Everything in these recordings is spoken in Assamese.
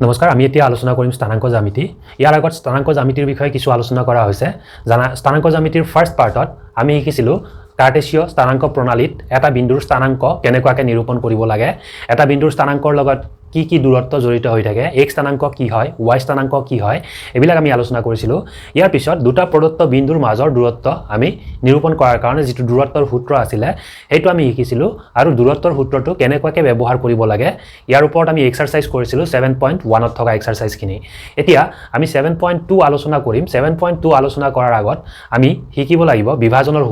নমস্কাৰ আমি এতিয়া আলোচনা কৰিম স্থানাংক জ্যামিতি ইয়াৰ আগত স্থানাংক জ্যামিতিৰ বিষয়ে কিছু আলোচনা কৰা হৈছে জানা স্থানাংক জ্যামিতিৰ ফাৰ্স্ট পাৰ্টত আমি শিকিছিলো কাৰ্টেসীয় স্থানাংক প্ৰণালীত এটা বিন্দুৰ স্থানাংক কেনেকুৱাকৈ নিৰূপণ কৰিব লাগে এটা বিন্দুৰ স্থানাংকৰ লগত কি দূৰত্ব জড়িত হৈ থাকে x স্থানাংক কি হয় y স্থানাংক কি হয় এবিলাক আমি আলোচনা কৰিছিলো ইয়াৰ পিছত দুটা প্ৰদত্ত বিন্দুৰ মাজৰ দূৰত্ব আমি নিৰূপণ কৰাৰ কাৰণে যেটো দূৰত্বৰ সূত্ৰ আছিল এইটো আমি শিকিছিলো আৰু দূৰত্বৰ সূত্ৰটো কেনেকুৱাকৈ ব্যৱহাৰ কৰিব লাগে ইয়াৰ ওপৰত আমি এক্সাৰসাইজ কৰিছিলো 7.1 ত থকা এক্সাৰসাইজ খিনি এতিয়া আমি 7.2 আলোচনা কৰিম 7.2 আলোচনা কৰাৰ আগত আমি শিকিব লাগিব বিভাজনৰ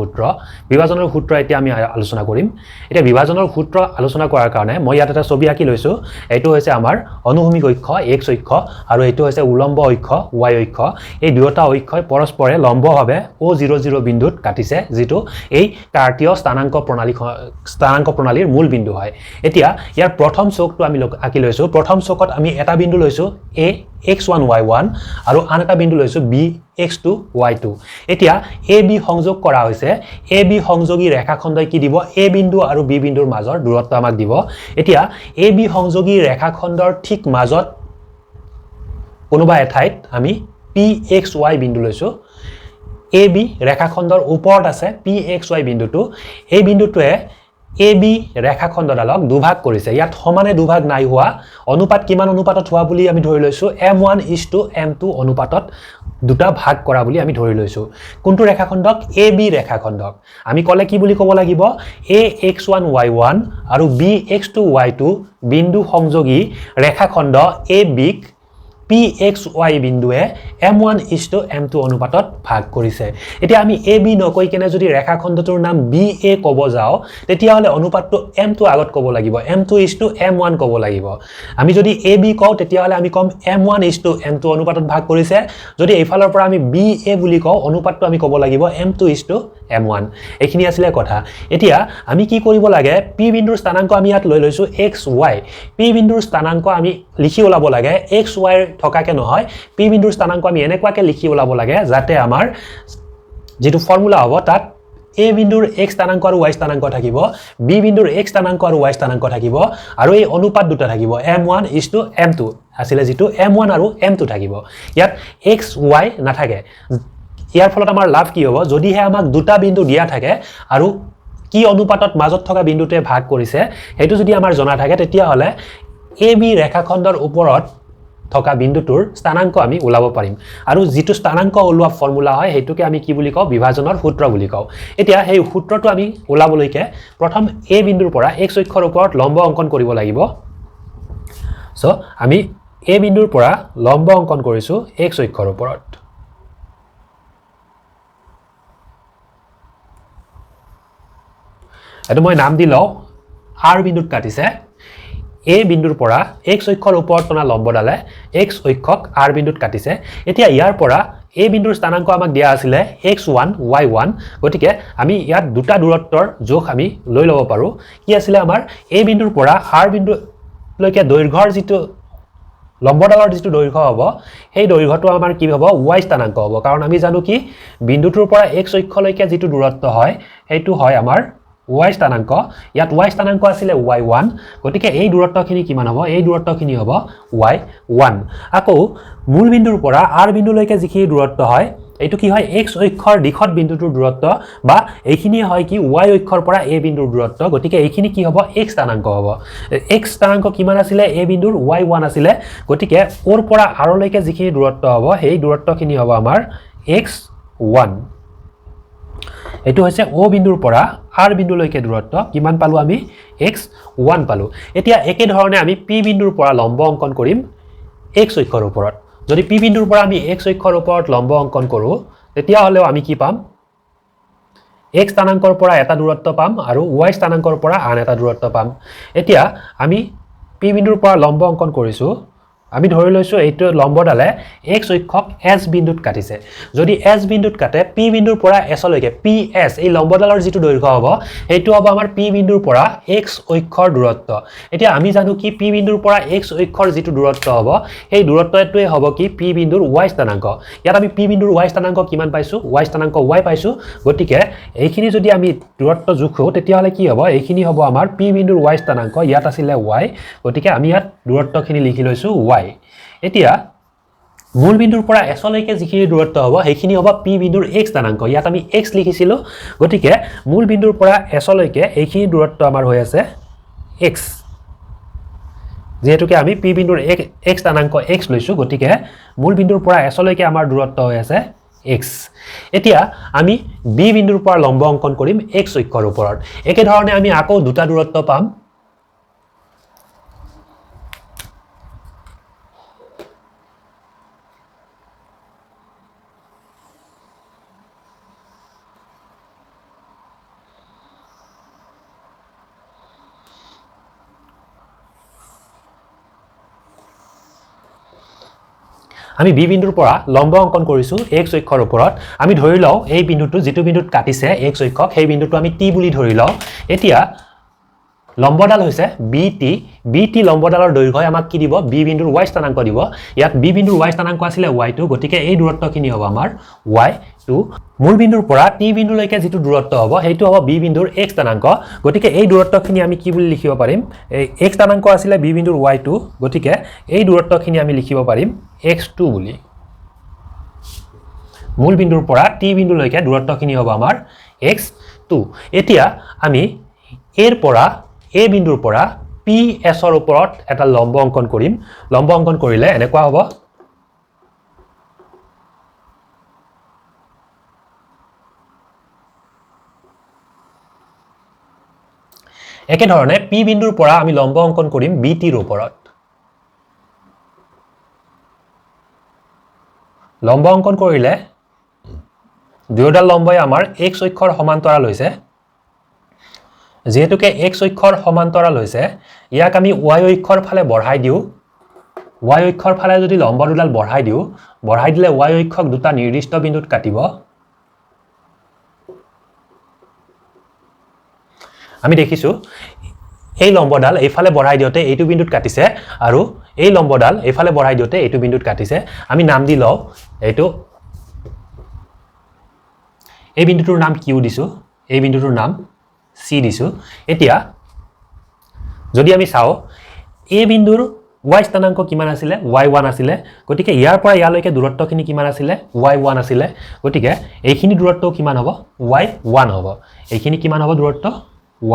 সূত্ৰ এতিয়া আমি আলোচনা কৰিম এতিয়া বিভাজনৰ সূত্ৰ আলোচনা কৰাৰ কাৰণে মই ইয়াত এটা ছবি আঁকি লৈছো এইটো হৈছে আমাৰ অনুভূমিক অক্ষ x অক্ষ আৰু এইটো হৈছে উলম্ব অক্ষ y অক্ষ এই দুয়োটা অক্ষই পৰস্পৰে লম্বভাৱে o00 বিন্দুত কাটিছে যেটো এই কাৰ্টীয় স্থানাংক প্ৰণালীৰ মূল বিন্দু হয় এতিয়া ইয়াৰ প্ৰথম চকটো আমি আঁকি লৈছো প্ৰথম চকত আমি এটা বিন্দু লৈছো a x1 y1 আৰু আন এটা বিন্দু লৈছো b x2 y2 এতিয়া ab সংযোগ কৰা হৈছে ab সংযোগী ৰেখাখণ্ডই কি দিব a বিন্দু আৰু b বিন্দুৰ মাজৰ দূৰত্ব আমাক দিব এতিয়া ab সংযোগী ৰেখাখণ্ডৰ ঠিক মাজত কোনোবা এঠাইত আমি pxy বিন্দু লৈছো ab ৰেখাখণ্ডৰ ওপৰত আছে pxy বিন্দুটো এই বিন্দুটোৱে AB ৰেখাখণ্ডডালক দুভাগ কৰিছে ইয়াত সমানে দুভাগ নাই হোৱা অনুপাত কিমান অনুপাতত হোৱা বুলি আমি ধৰি লৈছো m1:m2 অনুপাতত দুটা ভাগ কৰা বুলি আমি ধৰি লৈছো কোনটো ৰেখাখণ্ডক AB ৰেখাখণ্ডক আমি কলে কি বুলি ক'ব লাগিব ax1y1 আৰু bx2y2 বিন্দু সংযোগী ৰেখাখণ্ড AB ক pxy বিন্দুৱে m1:m2 অনুপাতত ভাগ কৰিছে এতিয়া আমি ab নকৈ কেনে যদি ৰেখাখণ্ডটোৰ নাম ba ক'ব যাও তেতিয়া হলে অনুপাতটো m2 আগত ক'ব লাগিব m2:m1 ক'ব লাগিব আমি যদি ab কও তেতিয়া হলে আমি কম m1:m2 অনুপাতত ভাগ কৰিছে যদি এইফালৰ পৰা আমি ba বুলি কও অনুপাতটো আমি ক'ব লাগিব m2:m1 এখিনি আছিল কথা এতিয়া আমি কি কৰিব লাগে p বিন্দুৰ স্থানাংক আমি ইয়াত লৈ লৈছো xy p বিন্দুৰ স্থানাংক আমি লিখি ওলাব লাগে xy থকাকে নহয় p বিন্দুৰ স্থানাংক আমি এনেকুৱাকে লিখি ওলাব লাগে যাতে আমাৰ যেটো ফৰ্মুলা হ'ব তাত a বিন্দুৰ x স্থানাংক আৰু y স্থানাংক থাকিব b বিন্দুৰ x স্থানাংক আৰু y স্থানাংক থাকিব আৰু এই অনুপাত দুটা থাকিব m1:m2 আছিল যেটো m1 আৰু m2 থাকিব ইয়াত xy নাথাকে ইয়াৰ ফলত আমাৰ লাভ কি হ'ব যদিহে আমাক দুটা বিন্দু দিয়া থাকে আৰু কি অনুপাতত মাজত থকা বিন্দুটোৱে ভাগ কৰিছে হেতু যদি আমাৰ জনা থাকে তেতিয়া হলে ab ৰেখাখণ্ডৰ ওপৰত থকা বিন্দুটোৰ স্থানাংক আমি ওলাব পাৰিম আৰু যেটো স্থানাংক ওলোৱা ফৰ্মুলা হয় হেতুকে আমি কি বুলি কও বিভাজনৰ সূত্ৰ বুলি কও এতিয়া সেই সূত্ৰটো আমি ওলাবলৈকে প্ৰথম a বিন্দুৰ পৰা x অক্ষৰ ওপৰত লম্ব অঙ্কন কৰিব লাগিব সো আমি a বিন্দুৰ পৰা লম্ব অঙ্কন কৰিছো x অক্ষৰ ওপৰত এটো মই নাম দিলো r বিন্দুত কাটিছে a বিন্দুৰ পৰা x অক্ষৰ ওপৰত টনা লম্বডালে x অক্ষক r বিন্দুত কাটিছে এতিয়া ইয়াৰ পৰা a বিন্দুৰ স্থানাংক আমাক দিয়া আছিল x1 y1 গতিকে আমি ইয়াত দুটা দূৰত্বৰ যোগ আমি লৈ লব পাৰো কি আছিল আমাৰ a বিন্দুৰ পৰা r বিন্দু লৈকে দৈৰ্ঘ্যৰ যেটো লম্বডালৰ যেটো দৈৰ্ঘ্য হ'ব সেই দৈৰ্ঘ্যটো আমাৰ কি হ'ব y স্থানাংক হ'ব কাৰণ আমি জানো কি বিন্দুটোৰ পৰা x অক্ষলৈকে যেটো দূৰত্ব হয় হেতু হয় আমাৰ y স্থানাংক ইয়াত y স্থানাংক আছিল y1 গতিকে এই দূৰত্বখিনি কিমান হ'ব এই দূৰত্বখিনি হ'ব y1 আকৌ মূল বিন্দুৰ পৰা r বিন্দুলৈকে যিখিনি দূৰত্ব হয় এইটো কি হয় x অক্ষৰ দিশত বিন্দুটোৰ দূৰত্ব বা এইখিনি হয় কি y অক্ষৰ পৰা a বিন্দুৰ দূৰত্ব গতিকে এইখিনি কি হ'ব x স্থানাংক হ'ব x স্থানাংক কিমান আছিল a বিন্দুৰ y1 আছিল গতিকে ওৰ পৰা r লৈকে যিখিনি দূৰত্ব হ'ব সেই দূৰত্বখিনি হ'ব আমাৰ x1 এটো হৈছে o বিন্দুৰ পৰা r বিন্দুলৈকে দূৰত্ব কিমান পালো আমি x1 পালো এতিয়া একে ধৰণে আমি p বিন্দুৰ পৰা লম্ব অঙ্কন কৰিম x অক্ষৰ ওপৰত যদি p বিন্দুৰ পৰা আমি x অক্ষৰ ওপৰত লম্ব অঙ্কন কৰো তেতিয়া হলেও আমি কি পাম x স্থানাংকৰ পৰা এটা দূৰত্ব পাম আৰু y স্থানাংকৰ পৰা আন এটা দূৰত্ব পাম এতিয়া আমি p বিন্দুৰ পৰা লম্ব অঙ্কন কৰিছো আমি ধৰি লৈছো এইটো লম্বডালে x অক্ষক s বিন্দুত কাটিছে যদি s বিন্দুত কাটে p বিন্দুৰ পৰা s লৈকে ps এই লম্বডালৰ যেটো দৈৰ্ঘ্য হ'ব এইটো হ'ব আমাৰ p বিন্দুৰ পৰা x অক্ষৰ দূৰত্ব এতিয়া আমি জানো কি p বিন্দুৰ পৰা x অক্ষৰ যেটো দূৰত্ব হ'ব এই দূৰত্বটোৱে হ'ব কি p বিন্দুৰ y স্থানাংক ইয়াত আমি p বিন্দুৰ y স্থানাংক কিমান পাইছো y স্থানাংক y পাইছো গতিকে এইখিনি যদি আমি দূৰত্ব জুখো তেতিয়া হলে কি হ'ব এইখিনি হ'ব আমাৰ p বিন্দুৰ y স্থানাংক ইয়াত আছিল y গতিকে আমি ইয়াত দূৰত্বখিনি লিখি লৈছো y এতিয়া মূল বিন্দুৰ পৰা s লৈকে যিখিনি দূৰত্ব হ'ব সেইখিনি হ'ব p বিন্দুৰ x স্থানাংক ইয়াত আমি x লিখিছিলো গতিকে মূল বিন্দুৰ পৰা s লৈকে এইখিনি দূৰত্ব আমাৰ হৈ আছে x যেহেতুকে আমি p বিন্দুৰ x স্থানাংক x লৈছো গতিকে মূল বিন্দুৰ পৰা s লৈকে আমাৰ দূৰত্ব হৈ আছে x এতিয়া আমি b বিন্দুৰ পৰা লম্ব অংকন কৰিম x অক্ষৰ ওপৰত একে ধৰণে আমি আকৌ দুটা দূৰত্ব পাম আমি বি বিন্দুৰ পৰা লম্ব অংকন কৰিছো x অক্ষৰ ওপৰত আমি ধৰি লও এই বিন্দুটো যেটো বিন্দুত কাটিছে x অক্ষক সেই বিন্দুটো আমি t বুলি ধৰি লও এতিয়া লম্বডাল হৈছে bt লম্বডালৰ দৈৰ্ঘ্যই আমাক কি দিব b বিন্দুৰ y স্থানাংক দিব ইয়াত b বিন্দুৰ y স্থানাংক আছিল y2 গতিকে এই দূৰত্বখিনি হ'ব আমাৰ y2 মূল বিন্দুৰ পৰা t বিন্দুলৈকে যেটো দূৰত্ব হ'ব হেইটো হ'ব b বিন্দুৰ x স্থানাংক গতিকে এই দূৰত্বখিনি আমি কি বুলি লিখিব পাৰিম এই x স্থানাংক আছিল b বিন্দুৰ y2 গতিকে এই দূৰত্বখিনি আমি লিখিব পাৰিম x2 বুলি মূল বিন্দুৰ পৰা t বিন্দুলৈকে দূৰত্বখিনি হ'ব আমাৰ x2 এতিয়া আমি এৰ পৰা a বিন্দুৰ পৰা ps ৰ ওপৰত এটা লম্ব অংকন কৰিম লম্ব অংকন কৰিলে এনেকুৱা হ'ব একে ধৰণে p বিন্দুৰ পৰা আমি লম্ব অংকন কৰিম bt ৰ ওপৰত লম্ব অংকন কৰিলে দুয়োডাল লম্বই আমাৰ x অক্ষৰ সমান্তৰাল হৈছে যেহেতুকে x অক্ষৰ সমান্তৰাল হৈছে ইয়াক আমি y অক্ষৰ ফালে বঢ়াই দিও y অক্ষৰ ফালে যদি লম্ব দুডাল বঢ়াই দিলে y অক্ষক দুটা নিৰ্দিষ্ট বিন্দুত কাটিব আমি দেখিছো এই লম্বডাল এইফালে বঢ়াই দিওতে এইটো বিন্দুত কাটিছে আৰু এই লম্বডাল এইফালে বঢ়াই দিওতে এইটো বিন্দুত কাটিছে আমি নাম দি লও এইটো এই বিন্দুটোৰ নাম q দিছো এই বিন্দুটোৰ নাম c দিছো এতিয়া যদি আমি চাও a বিন্দুৰ y স্থানাংক কিমান আছিল y1 আছিল গতিকে ইয়াৰ পৰা ইয়ালৈকে দূৰত্বখিনি কিমান আছিল y1 আছিল গতিকে এইখিনি দূৰত্ব কিমান হ'ব y1 হ'ব এইখিনি কিমান হ'ব দূৰত্ব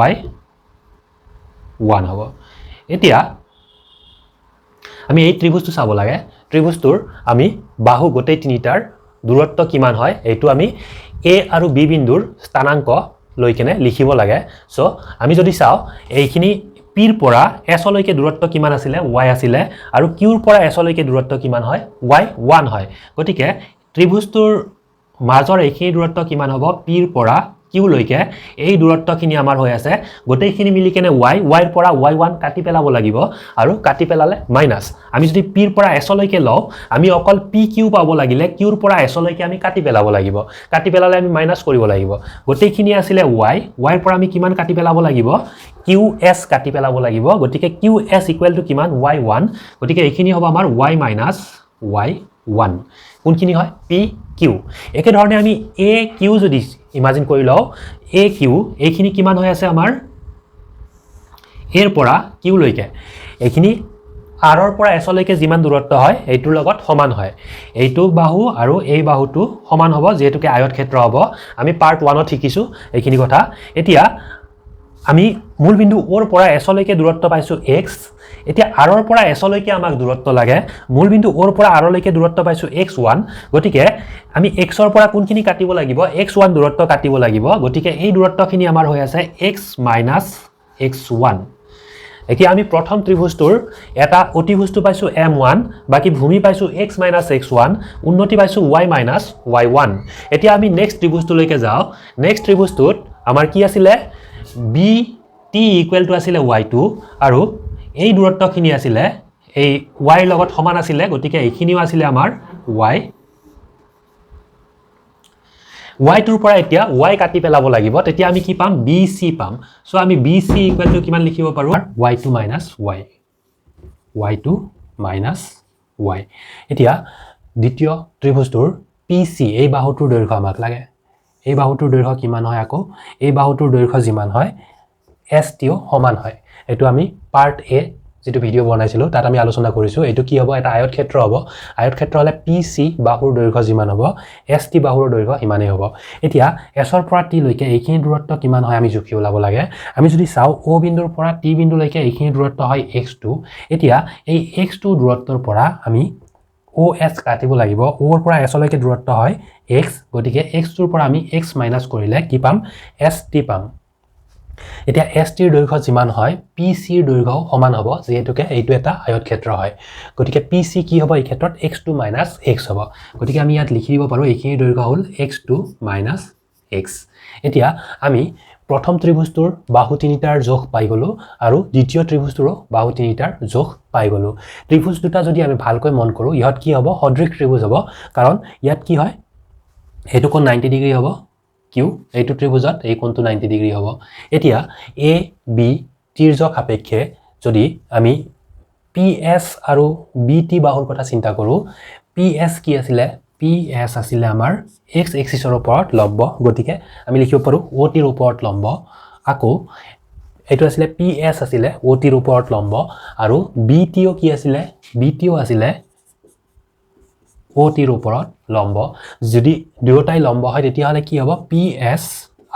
y1 হ'ব এতিয়া আমি এই ত্ৰিভুজটো চাব লাগে ত্ৰিভুজটোৰ আমি বাহু গোটেই তিনিটাৰ দূৰত্ব কিমান হয় এইটো আমি a আৰু b বিন্দুৰ স্থানাংক লৈ কেনে লিখিব লাগে সো আমি যদি চাও এইখিনি p ৰ পৰা s লৈকে দূৰত্ব কিমান আছিল y আছিল আৰু q ৰ পৰা s লৈকে দূৰত্ব কিমান হয় y1 হয় গতিকে ত্ৰিভুজটোৰ মাজৰ এইখিনি দূৰত্ব কিমান হ'ব p ৰ পৰা q লৈকে এই দূৰত্বখিনি আমাৰ হৈ আছে গোটেইখিনি মিলি কেনে y ৰ পৰা y1 কাটি পেলাব লাগিব আৰু কাটি পেলালে মাইনাস আমি যদি p ৰ পৰা s লৈকে লও আমি অকল pq পাব লাগিলে q ৰ পৰা s লৈকে আমি কাটি পেলাব লাগিব কাটি পেলালে আমি মাইনাস কৰিব লাগিব গোটেইখিনি আছিল y ৰ পৰা আমি কিমান কাটি পেলাব লাগিব qs কাটি পেলাব লাগিব গতিকে qs = কিমান y1 গতিকে এইখিনি হ'ব আমাৰ y - y1 কোনখিনি হয় pq একে ধৰণে আমি aq যদি ইমাজিন কৰি লও aq এইখিনি কিমান হৈ আছে আমাৰ এৰ পৰা q লৈকে এইখিনি r ৰ পৰা s লৈকে যিমান দূৰত্ব হয় এইটোৰ লগত সমান হয় এইটো বাহু আৰু এই বাহুটো সমান হ'ব যেহেতুকে আয়ত ক্ষেত্ৰ হ'ব আমি পাৰ্ট 1 ত শিকিছো এইখিনি কথা এতিয়া আমি মূল বিন্দু o ৰ পৰা s লৈকে দূৰত্ব পাইছো x এতিয়া r ৰ পৰা s লৈকে আমাক দূৰত্ব লাগে মূল বিন্দু o ৰ পৰা r লৈকে দূৰত্ব পাইছো x1 গতিকে আমি x ৰ পৰা কোনখিনি কাটিব লাগিব x1 দূৰত্ব কাটিব লাগিব গতিকে এই দূৰত্বখিনি আমাৰ হৈ আছে x - x1 এতিয়া আমি প্ৰথম ত্ৰিভুজটোৰ এটা অতিভুজটো পাইছো m1 বাকি ভূমি পাইছো x - x1 উন্নতি পাইছো y - y1 এতিয়া আমি নেক্সট ত্ৰিভুজটোলৈকে যাও নেক্সট ত্ৰিভুজটোত আমাৰ কি আছিল bt = আছিল y2 আৰু এই দূৰত্বখিনি আছিল এই y ৰ লগত সমান আছিল গতিকে এইখিনিও আছিল আমাৰ y2 ৰ পৰা এতিয়া y কাটি পেলাব লাগিব তেতিয়া আমি কি পাম bc পাম সো আমি bc = কিমান লিখিব পাৰো y2 - y y2 - y এতিয়া দ্বিতীয় ত্ৰিভুজটোৰ pc এই বাহুটোৰ দৈৰ্ঘ্য আমাক লাগে এই বাহুটোৰ দৈৰ্ঘ্য কিমান হয় আকৌ এই বাহুটোৰ দৈৰ্ঘ্য যিমান হয় s টিও সমান হয় এটো আমি পাৰ্ট a যেটো ভিডিও বনাইছিলো তাত আমি আলোচনা কৰিছো এটো কি হ'ব এটা আয়ত ক্ষেত্ৰ হ'ব আয়ত ক্ষেত্ৰ হলে PC বাহুৰ দৈৰ্ঘ্য যিমান হ'ব ST বাহুৰ দৈৰ্ঘ্য ইমানেই হ'ব এতিয়া S ৰ পৰা T লৈকে এইখিনি দূৰত্ব কিমান হয় আমি জুখি ওলাব লাগে আমি যদি চাও O বিন্দুৰ পৰা T বিন্দু লৈকে এইখিনি দূৰত্ব হয় x2 এতিয়া এই x2 দূৰত্বৰ পৰা আমি OS কাটিব লাগিব O ৰ পৰা S লৈকে দূৰত্ব হয় x গতিকে x2 ৰ পৰা আমি x মাইনাস কৰিলে কি পাম ST পাম এতিয়া ST ৰ দৈৰ্ঘ্য যিমান হয় PC ৰ দৈৰ্ঘ্য সমান হ'ব যেহেতুকে এইটো এটা আয়ত ক্ষেত্ৰ হয় গতিকে PC কি হ'ব এই ক্ষেত্ৰত x2 - x হ'ব গতিকে আমি ইয়াত লিখি দিব পাৰো এইখিনি দৈৰ্ঘ্য হ'ল x2 - x এতিয়া আমি প্ৰথম ত্ৰিভুজটোৰ বাহু তিনিটাৰ জোখ পাই গলো আৰু দ্বিতীয় ত্ৰিভুজটোৰ বাহু তিনিটাৰ জোখ পাই গলো ত্ৰিভুজ দুটা যদি আমি ভালকৈ মন কৰো ইহত কি হ'ব সদৃশ ত্ৰিভুজ হ'ব কাৰণ ইয়াত কি হয় হেতু কোণ 90 ডিগ্ৰী হ'ব Q এইটো ত্ৰিভুজত এই কোণটো 90 ডিগ্ৰী হ'ব এতিয়া A B তিৰ্যক সাপেক্ষে যদি আমি PS আৰু BT বাহুৰ কথা চিন্তা কৰো PS কি আছিল PS আছিল আমাৰ x এক্সিছৰ ওপৰত লম্ব গতিকে আমি লিখিব পাৰো OT ৰ ওপৰত লম্ব আকৌ এটো আছিল PS আছিল OT ৰ ওপৰত লম্ব আৰু BTও কি আছিল BTও আছিল OT ৰ ওপৰত লম্ব যদি দুয়োটাই লম্ব হয় তেতিয়া হলে কি হ'ব PS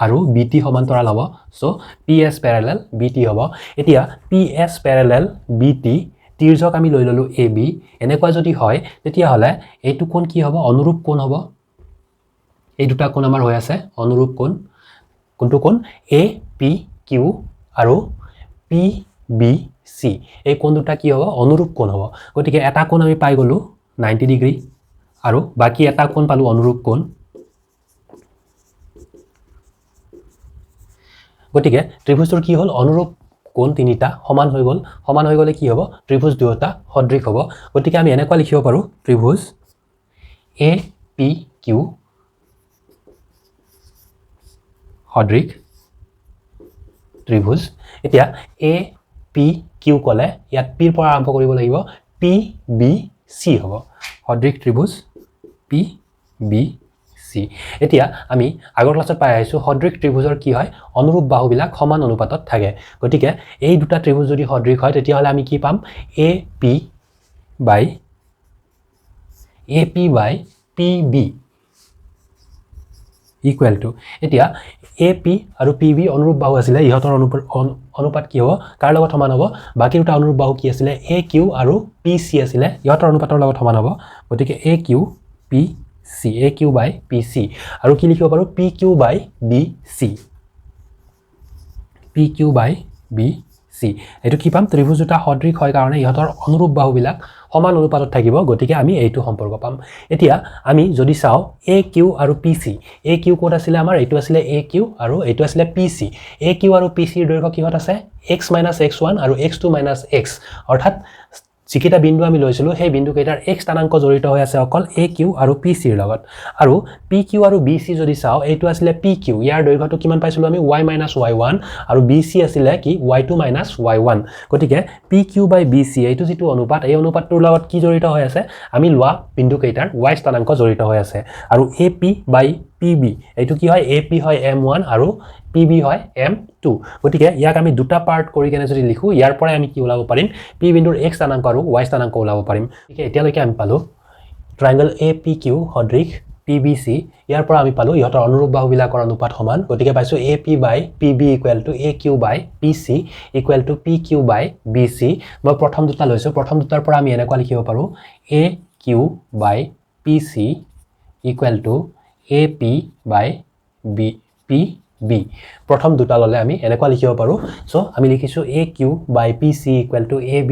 আৰু BT সমান্তৰাল হ'ব সো PS parallel BT হ'ব এতিয়া PS parallel BT তিৰ্যক আমি লৈ ললো AB এনেকুৱা যদি হয় তেতিয়া হলে এইটো কোণ কি হ'ব অনুৰূপ কোণ হ'ব এই দুটা কোণ আমাৰ হৈ আছে অনুৰূপ কোণ কোনটো কোণ APQ আৰু PBC এই কোণ দুটা কি হ'ব অনুৰূপ কোণ হ'ব গতিকে এটা কোণ আমি পাই গলো 90 ডিগ্ৰী আৰু বাকি এটা কোণ পালো অনুৰূপ কোণ গতিকে ত্ৰিভুজৰ কি হ'ল অনুৰূপ কোণ তিনিটা সমান হৈ গলে কি হ'ব ত্ৰিভুজ দুটা সদৃশ হ'ব গতিকে আমি এনেকুৱা লিখিব পাৰো ত্ৰিভুজ APQ সদৃশ ত্ৰিভুজ এতিয়া APQ কলে ইয়াত P ৰ পৰা আৰম্ভ কৰিব লাগিব PBC হ'ব সদৃশ ত্ৰিভুজ PBC এতিয়া আমি আগৰ ক্লাছত পাই আইছো সদৃশ ত্ৰিভুজৰ কি হয় অনুৰূপ বাহুবিলাক সমান অনুপাতত থাকে গতিকে এই দুটা ত্ৰিভুজ যদি সদৃশ হয় তেতিয়া হলে আমি কি পাম AP by PB equal to এতিয়া AP আৰু PB অনুৰূপ বাহু আছিল ইহতৰ অনুপাত কি হ'ব কাৰ লগত সমান হ'ব বাকি দুটা অনুৰূপ বাহু কি আছিল AQ আৰু PC আছিল ইহতৰ অনুপাতৰ লগত সমান হ'ব গতিকে AQ by PC আৰু কি লিখিব পাৰো PQ by BC এটো কি পাম ত্ৰিভুজ দুটা সদৃশ হয় কাৰণে ইহতৰ অনুৰূপ বাহুবিলাক সমান অনুপাতত থাকিব গতিকে আমি এইটো সম্পৰ্ক পাম এতিয়া আমি যদি চাও AQ আৰু PC AQ কোড আছিল আমাৰ এইটো আছিল AQ আৰু এইটো আছিল PC AQ আৰু PC ৰ দৈৰ্ঘ্য কিহত আছে x - x1 আৰু x2 - x অৰ্থাৎ যিকেইটা বিন্দু আমি লৈছিলো সেই বিন্দু কেইটাৰ x স্থানাংক জড়িত হৈ আছে অকল AQ আৰু PC ৰ লগত আৰু PQ আৰু BC যদি চাও এইটো আছিল PQ ইয়াৰ দৈৰ্ঘ্যটো কিমান পাইছিলো আমি y - y1 আৰু BC আছিল কি y2 - y1 গতিকে PQ by BC এইটো যেটো অনুপাত এই অনুপাতটোৰ লগত কি জড়িত হৈ আছে আমি লোৱা বিন্দু কেইটাৰ y স্থানাংক জড়িত হৈ আছে আৰু AP by PB এইটো কি হয় AP হয় M1 আৰু PB হয় M2 গতিকে ইয়াক আমি দুটা পাৰ্ট কৰি কেনে যদি লিখো ইয়াৰ পৰা আমি কি ওলাব পাৰিম P বিন্দুৰ x স্থানাংক আৰু y স্থানাংক ওলাব পাৰিম ঠিক আছে এতিয়ালৈকে আমি পালো ট্ৰায়াঙ্গল APQ সদৃশ PBC ইয়াৰ পৰা আমি পালো ইহতৰ অনুৰূপ বাহুবিলাকৰ অনুপাত সমান গতিকে পাইছো AP by PB equal to AQ by PC equal to PQ by BC মই প্ৰথম দুটা লৈছো প্ৰথম দুটাৰ পৰা আমি এনেকুৱা লিখিব পাৰো AQ by PC equal to AP by PB প্ৰথম দুটা ললে আমি এনেকুৱা লিখিব পাৰো সো আমি লিখিছো AQ by PC equal to AP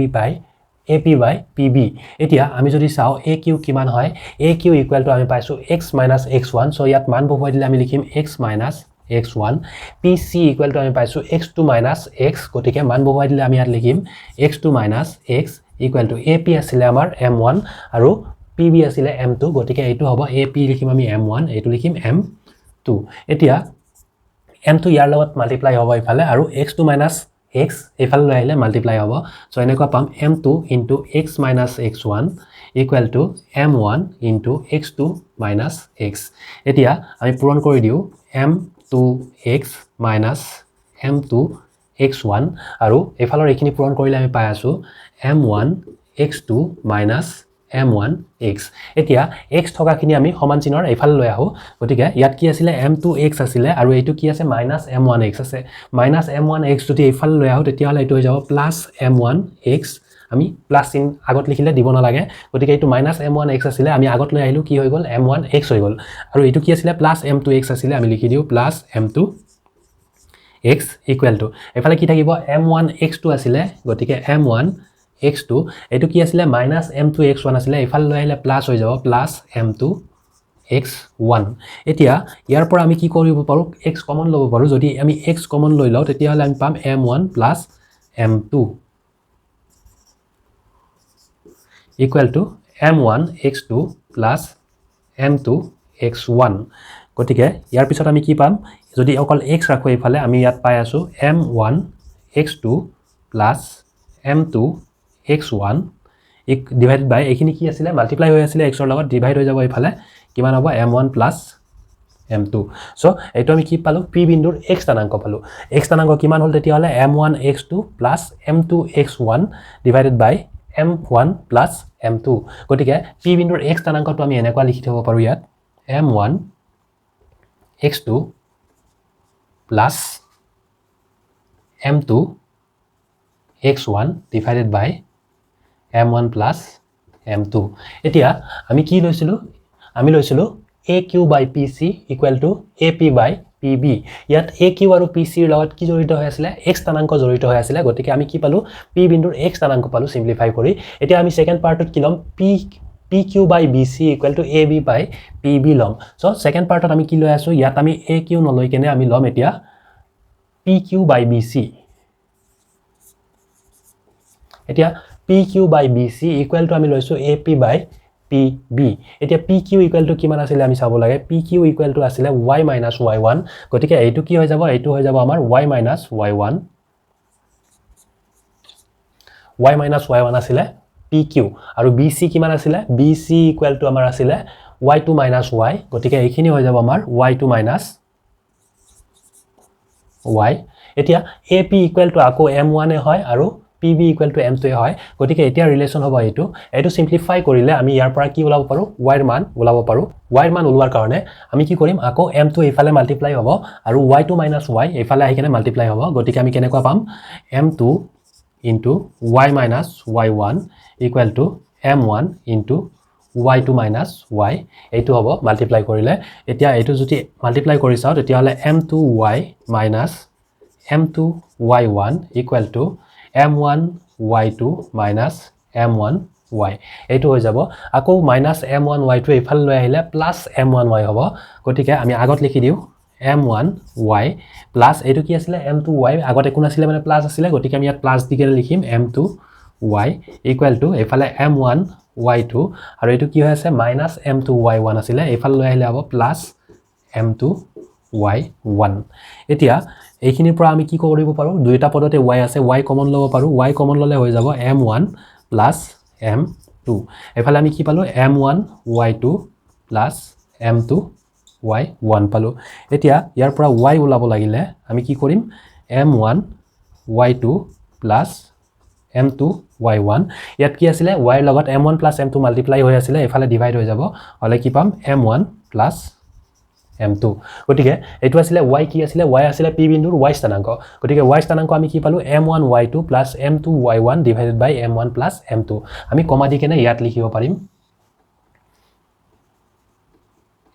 by PB এতিয়া আমি যদি চাও AQ কিমান হয় AQ equal to আমি পাইছো x - x1 সো ইয়াত মান বহুৱাই দিলে আমি লিখিম x - x1 PC equal to আমি পাইছো x2 - x গতিকে মান বহুৱাই দিলে আমি ইয়াত লিখিম x2 - x equal to AP আছিল আমাৰ M1 আৰু PB আছিল M2 গতিকে এইটো হ'ব AP লিখিম আমি M1 এইটো লিখিম M2 এতিয়া M2 ইয়াৰ লগত মাল্টিপ্লাই হ'ব ইফালে আৰু x2 - x ইফালে লৈ আহিলে মাল্টিপ্লাই হ'ব সো এনেকুৱা পাম M2 into x - x1 equal to M1 into x2 - x এতিয়া আমি পূৰণ কৰি দিও M2x - M2 x1 আৰু এফালৰ এইখিনি পূৰণ কৰিলে আমি পাই আছো m1 x2 minus m1 x এতিয়া x থকাখিনি আমি সমান চিহ্নৰ এইফালে লৈ আহো গতিকে ইয়াত কি আছিল m2 x আছিল আৰু এইটো কি আছে minus m1 x আছে minus m1 x যদি এইফালে লৈ আহো তেতিয়া হলে এইটো হৈ যাব plus m1 x আমি প্লাস চিন আগত লিখিলে দিব না লাগে গতিকে এইটো minus m1 x আছিল আমি আগত লৈ আহিলো কি হৈ গল m1 x হৈ গল আৰু এইটো কি আছিল plus m2 x আছিল আমি লিখি দিও plus m2 x equal to এফালে কি থাকিব m1 x2 আছিল গতিকে m1 x2 এটো কি আছিল minus m2 x1 আছিল এফালে লৈ আহিলে প্লাস হৈ যাব plus m2 x1 এতিয়া ইয়াৰ পৰা আমি কি কৰিব পাৰো x কমন লব পাৰো যদি আমি x কমন লৈ লও তেতিয়া হলে আমি পাম m1 plus m2 equal to m1 x2 plus m2 x1 গতিকে ইয়াৰ পিছত আমি কি পাম যদি অকল x ৰাখো এফালে আমি ইয়াত পাই আছো m1 x2 plus m2 x1 divided by এখিনি কি আছিল মাল্টিপ্লাই হৈ আছিল x ৰ লগত ডিভাইড হৈ যাব এফালে কিমান হ'ব m1 plus m2 সো এটো আমি কি পালো p বিন্দুৰ x স্থানাঙ্ক পালো x স্থানাঙ্ক কিমান হল তেতিয়া হলে m1 x2 plus m2 x1 divided by m1 plus m2 গতিকে p বিন্দুৰ x স্থানাঙ্কটো আমি এনেকুৱা লিখি থব পাৰো ইয়াত m1 x2 plus m2 x1 divided by m1 plus m2 এতিয়া আমি কি লৈছিলো আমি লৈছিলো aq by pc equal to ap by pb ইয়াত aq আৰু pc ৰ লগত কি জড়িত হৈ আছিল x স্থানাঙ্ক জড়িত হৈ আছিল গতিকে আমি কি পালো p বিন্দুৰ x স্থানাঙ্ক পালো সিম্পলিফাই কৰি এতিয়া আমি সেকেন্ড পাৰ্টত কি লম pq by bc equal to ab by pb লম সো সেকেন্ড পাৰ্টত আমি কি লৈ আছো ইয়াত আমি aq নলৈ কেনে আমি লম এতিয়া pq by bc এতিয়া pq by bc equal to আমি লৈছো ap by pb এতিয়া pq equal to কিমান আছিল আমি চাব লাগে pq equal to আছিল y minus y1 গতিকে এইটো কি হৈ যাব এইটো হৈ যাব আমাৰ y minus y1 আছিল pq আৰু bc কিমান আছিল bc equal to আমাৰ আছিল y2 minus y গতিকে এইখিনি হৈ যাব আমাৰ y2 minus y এতিয়া ap equal to আকৌ m1 এ হয় আৰু pb equal to m2 হয় গতিকে এতিয়া ৰিলেচন হ'ব এইটো সিম্পলিফাই কৰিলে আমি ইয়াৰ পৰা কি ওলাব পাৰো y ৰ মান ওলাব পাৰো y ৰ মান ওলোৱাৰ কাৰণে আমি কি কৰিম আকৌ m2 ইফালে মাল্টিপ্লাই হ'ব আৰু y2 minus y ইফালে আহি কেনে মাল্টিপ্লাই হ'ব গতিকে আমি কেনেকুৱা পাম m2 into y minus y1 equal to m1 into y2 minus y এইটো হ'ব মাল্টিপ্লাই কৰিলে এতিয়া এইটো যদি মাল্টিপ্লাই কৰি চাও তেতিয়া হলে m2y minus m2y1 equal to m1 y2 minus m1 y এইটো হৈ যাব আকৌ minus m1 y2 ইফালে লৈ আহিলে plus m1 y হ'ব গতিকে আমি আগত লিখি দিও m1 y plus এইটো কি আছিল m2 y আগত একো নাছিল মানে প্লাস আছিল গতিকে আমি ইয়াত প্লাস দিকে লিখিম m2 y equal to ইফালে m1 y2 আৰু এইটো কি হৈ আছে minus m2 y1 আছিল ইফালে লৈ আহিলে হ'ব plus m2 y1 এতিয়া এইখিনিৰ পৰা আমি কি কৰিব পাৰো দুইটা পদতে y আছে y কমন লব পাৰো y কমন ললে হৈ যাব m1 plus m2 এফালে আমি কি পালো m1 y2 plus m2 y1 পালো এতিয়া ইয়াৰ পৰা y ওলাব লাগিলে আমি কি কৰিম m1 y2 plus m2 y1 ইয়াত কি আছিল y ৰ লগত m1 plus m2 মাল্টিপ্লাই হৈ আছিল এফালে ডিভাইড হৈ যাব হলে কি পাম m1 plus m2 গতিকে এটো আছিল y কি আছিল y আছিল p বিন্দুৰ y স্থানাঙ্ক গতিকে y স্থানাঙ্ক আমি কি পালো m1 y2 plus m2 y1 divided by m1 plus m2 আমি কমা দি কেনে ইয়াত লিখিব পাৰিম